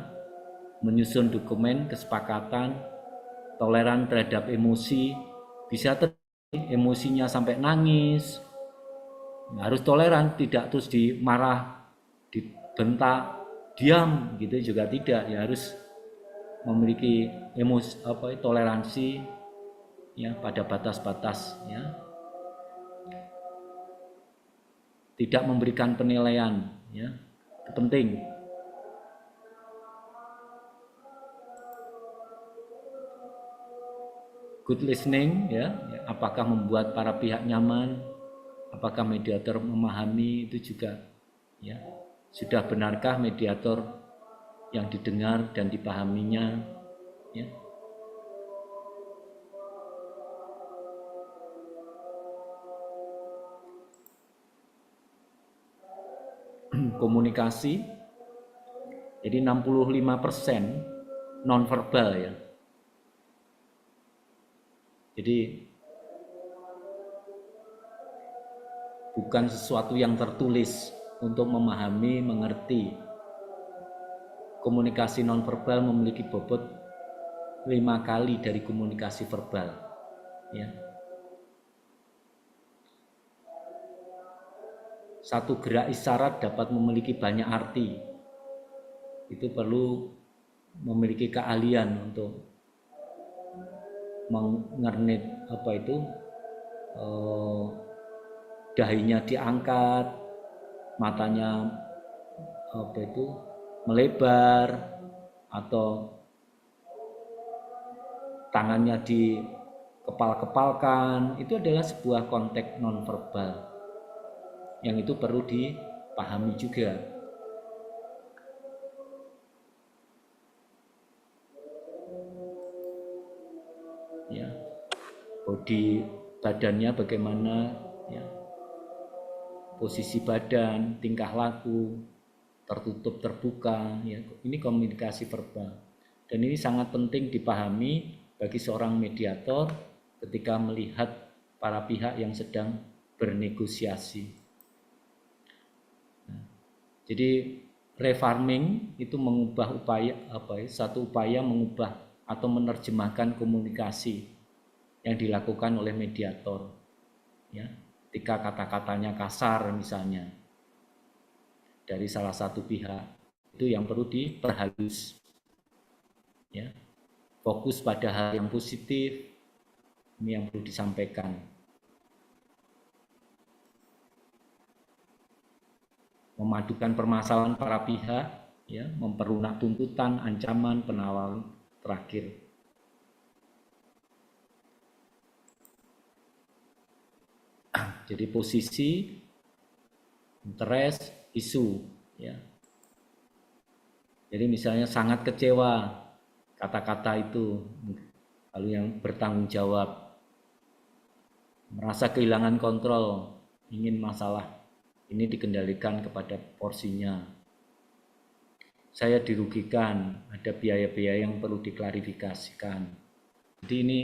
B: menyusun dokumen kesepakatan, toleran terhadap emosi, bisa emosinya sampai nangis. Harus toleran, tidak terus dimarah, dibentak, diam gitu juga tidak. Ya harus memiliki toleransi ya pada batas-batas ya. Tidak memberikan penilaian ya. Itu penting. Good listening ya, apakah membuat para pihak nyaman? Apakah mediator memahami itu juga ya, sudah benarkah mediator yang didengar dan dipahaminya ya. Komunikasi jadi 65% nonverbal ya. Jadi bukan sesuatu yang tertulis untuk memahami, mengerti. Komunikasi nonverbal memiliki bobot 5 kali dari komunikasi verbal. Ya. Satu gerak isyarat dapat memiliki banyak arti. Itu perlu memiliki keahlian untuk mengernet dahinya diangkat, matanya melebar, atau tangannya dikepal-kepalkan. Itu adalah sebuah konteks nonverbal yang itu perlu dipahami juga. Ya, body badannya bagaimana, ya, posisi badan, tingkah laku, tertutup terbuka, ya, ini komunikasi verbal. Dan ini sangat penting dipahami bagi seorang mediator ketika melihat para pihak yang sedang bernegosiasi. Nah, jadi refarming itu mengubah satu upaya mengubah atau menerjemahkan komunikasi yang dilakukan oleh mediator, ya, ketika kata-katanya kasar misalnya dari salah satu pihak, itu yang perlu diperhalus, ya, fokus pada hal yang positif, ini yang perlu disampaikan. Memadukan permasalahan para pihak, ya, memperunak tuntutan, ancaman, penawaran terakhir. Jadi posisi, interest, isu, ya. Jadi misalnya sangat kecewa, kata-kata itu, lalu yang bertanggung jawab, merasa kehilangan kontrol, ingin masalah ini dikendalikan kepada porsinya. Saya dirugikan, ada biaya-biaya yang perlu diklarifikasikan. Jadi ini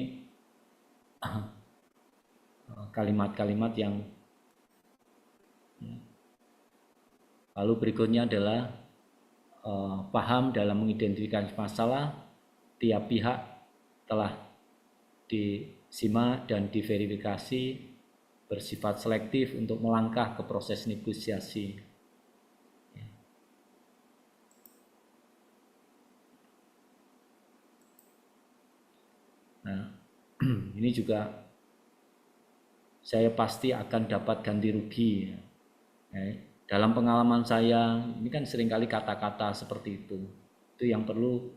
B: kalimat-kalimat yang lalu berikutnya adalah paham dalam mengidentifikasi masalah, tiap pihak telah disimak dan diverifikasi, bersifat selektif untuk melangkah ke proses negosiasi. Nah, ini juga saya pasti akan dapat ganti rugi. Dalam pengalaman saya, ini kan seringkali kata-kata seperti itu. Itu yang perlu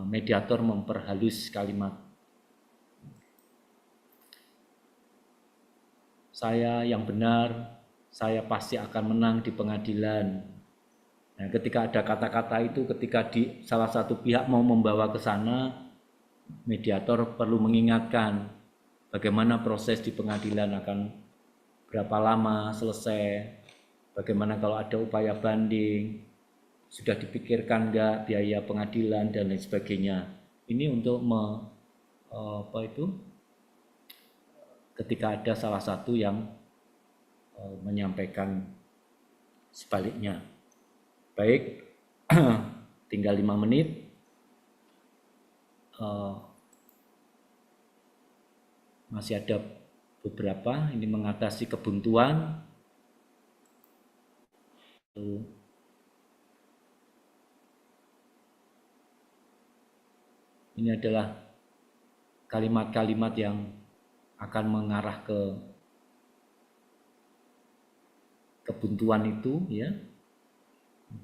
B: mediator memperhalus kalimat. Saya yang benar, saya pasti akan menang di pengadilan. Nah, ketika ada kata-kata itu, ketika di salah satu pihak mau membawa ke sana, mediator perlu mengingatkan bagaimana proses di pengadilan akan berapa lama selesai, bagaimana kalau ada upaya banding, sudah dipikirkan enggak biaya pengadilan dan lain sebagainya. Ini untuk ketika ada salah satu yang menyampaikan sebaliknya. Baik, tinggal 5 menit. Masih ada beberapa, ini mengatasi kebuntuan. Ini adalah kalimat-kalimat yang akan mengarah ke kebuntuan itu, ya.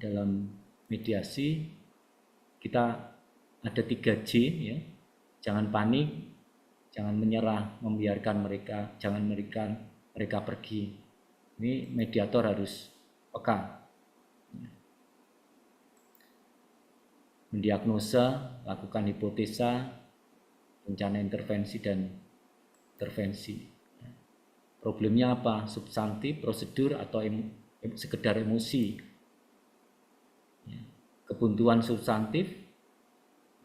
B: Dalam mediasi kita ada 3J, ya. Jangan panik, jangan menyerah, jangan memberikan mereka pergi. Ini mediator harus peka. Mendiagnosa, lakukan hipotesa, rencana intervensi dan intervensi. Problemnya apa? Substantif, prosedur, atau sekedar emosi. Kebuntuan substantif,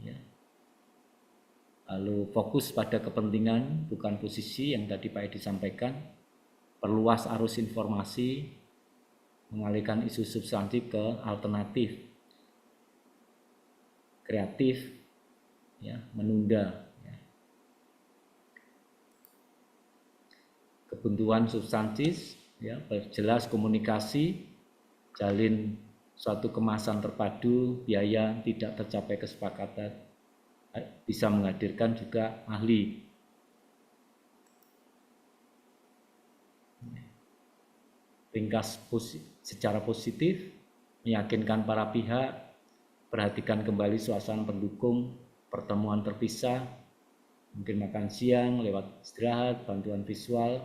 B: ya. Lalu fokus pada kepentingan, bukan posisi yang tadi Pak Edi sampaikan. Perluas arus informasi, mengalihkan isu substantif ke alternatif. Kreatif, ya, menunda. Ya. Kebuntuan substantif, ya, perjelas komunikasi, jalin suatu kemasan terpadu, biaya tidak tercapai kesepakatan, bisa menghadirkan juga ahli. Ringkas secara positif, meyakinkan para pihak, perhatikan kembali suasana pendukung, pertemuan terpisah, mungkin makan siang, lewat istirahat, bantuan visual,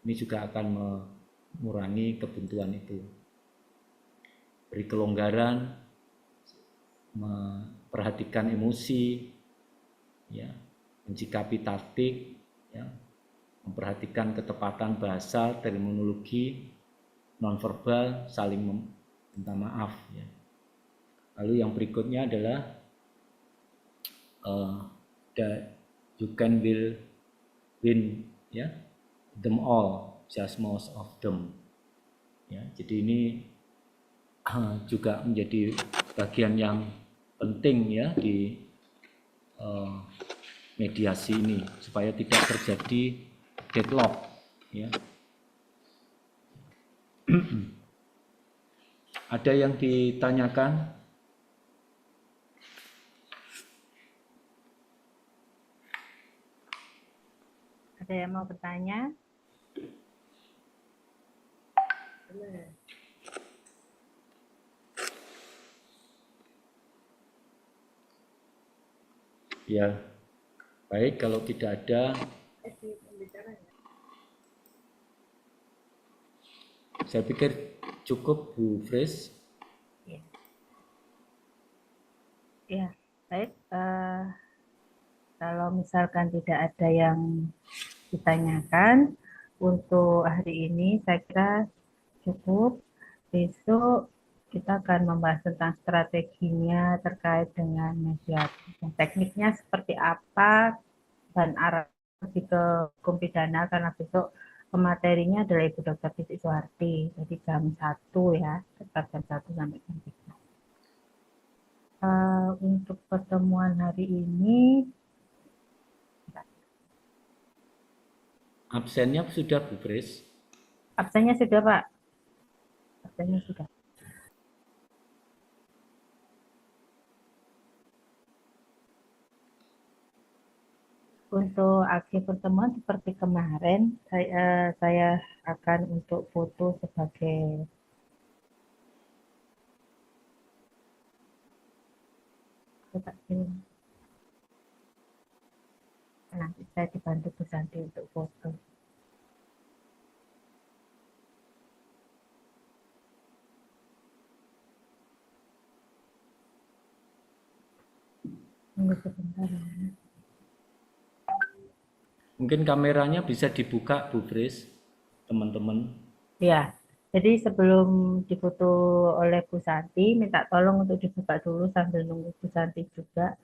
B: ini juga akan mengurangi kebuntuan itu. Beri kelonggaran, memperhatikan emosi, ya, mencikapi taktik, ya, memperhatikan ketepatan bahasa, terminologi, nonverbal, saling minta maaf, ya. Lalu yang berikutnya adalah you can will win, ya, them all, just most of them. Ya, jadi ini juga menjadi bagian yang penting, ya, di mediasi ini supaya tidak terjadi deadlock, ya. Ada yang ditanyakan?
A: Ada yang mau bertanya?
B: Ya, baik, kalau tidak ada, Saya pikir cukup Bu Fris.
A: Ya, baik. Kalau misalkan tidak ada yang ditanyakan untuk hari ini, saya kira cukup. Besok kita akan membahas tentang strateginya terkait dengan mediasi. Tekniknya seperti apa dan arah lebih ke hukum pidana, karena besok pematerinya adalah Ibu Dr. Titik Suharti. Jadi jam 1 ya, sekitar jam 1 sampai jam 3. Untuk pertemuan hari ini,
B: Absennya sudah Bu Fris.
A: absennya sudah Pak. Absennya sudah. Untuk akhir pertemuan seperti kemarin, saya akan untuk foto sebagai nanti saya dibantu Bu Santi untuk foto. Tunggu sebentar ya.
B: Mungkin kameranya bisa dibuka Bu Fris, teman-teman.
A: Ya, jadi sebelum difoto oleh Bu Santi, minta tolong untuk dibuka dulu sambil nunggu Bu Santi juga.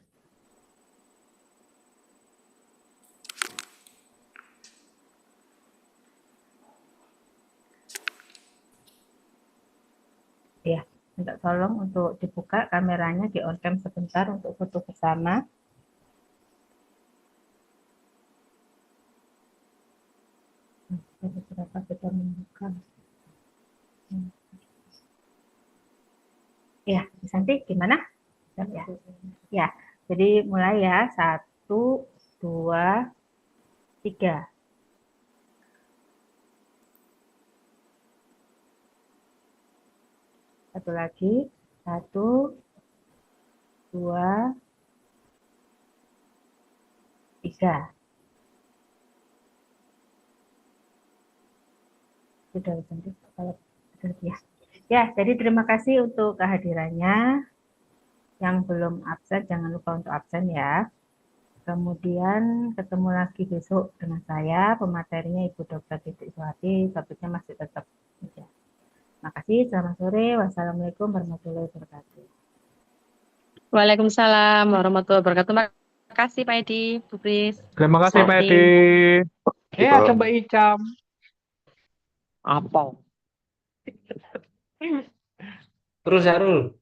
A: Ya, minta tolong untuk dibuka kameranya, di on cam sebentar untuk foto bersama. Beberapa kita membuka. Ya, Bu Santi gimana? Ya. Ya, jadi mulai ya. 1, 2, 3. Satu lagi. 1, 2, 3. Sudah Bu Santi, kalau ya. Ya, jadi terima kasih untuk kehadirannya. Yang belum absen, jangan lupa untuk absen ya. Kemudian ketemu lagi besok dengan saya, pematerinya Ibu Dr. Titik Suharti, topiknya masih tetap. Ya. Terima kasih, selamat sore. Wassalamualaikum warahmatullahi wabarakatuh.
E: Waalaikumsalam warahmatullahi wabarakatuh. Terima kasih Pak Edi, Bu Fris.
D: Terima kasih Pak
E: Santi.
D: Edi.
C: Gitu.
D: Ke Mbak Icam.
E: Apa?
D: Terus Harul.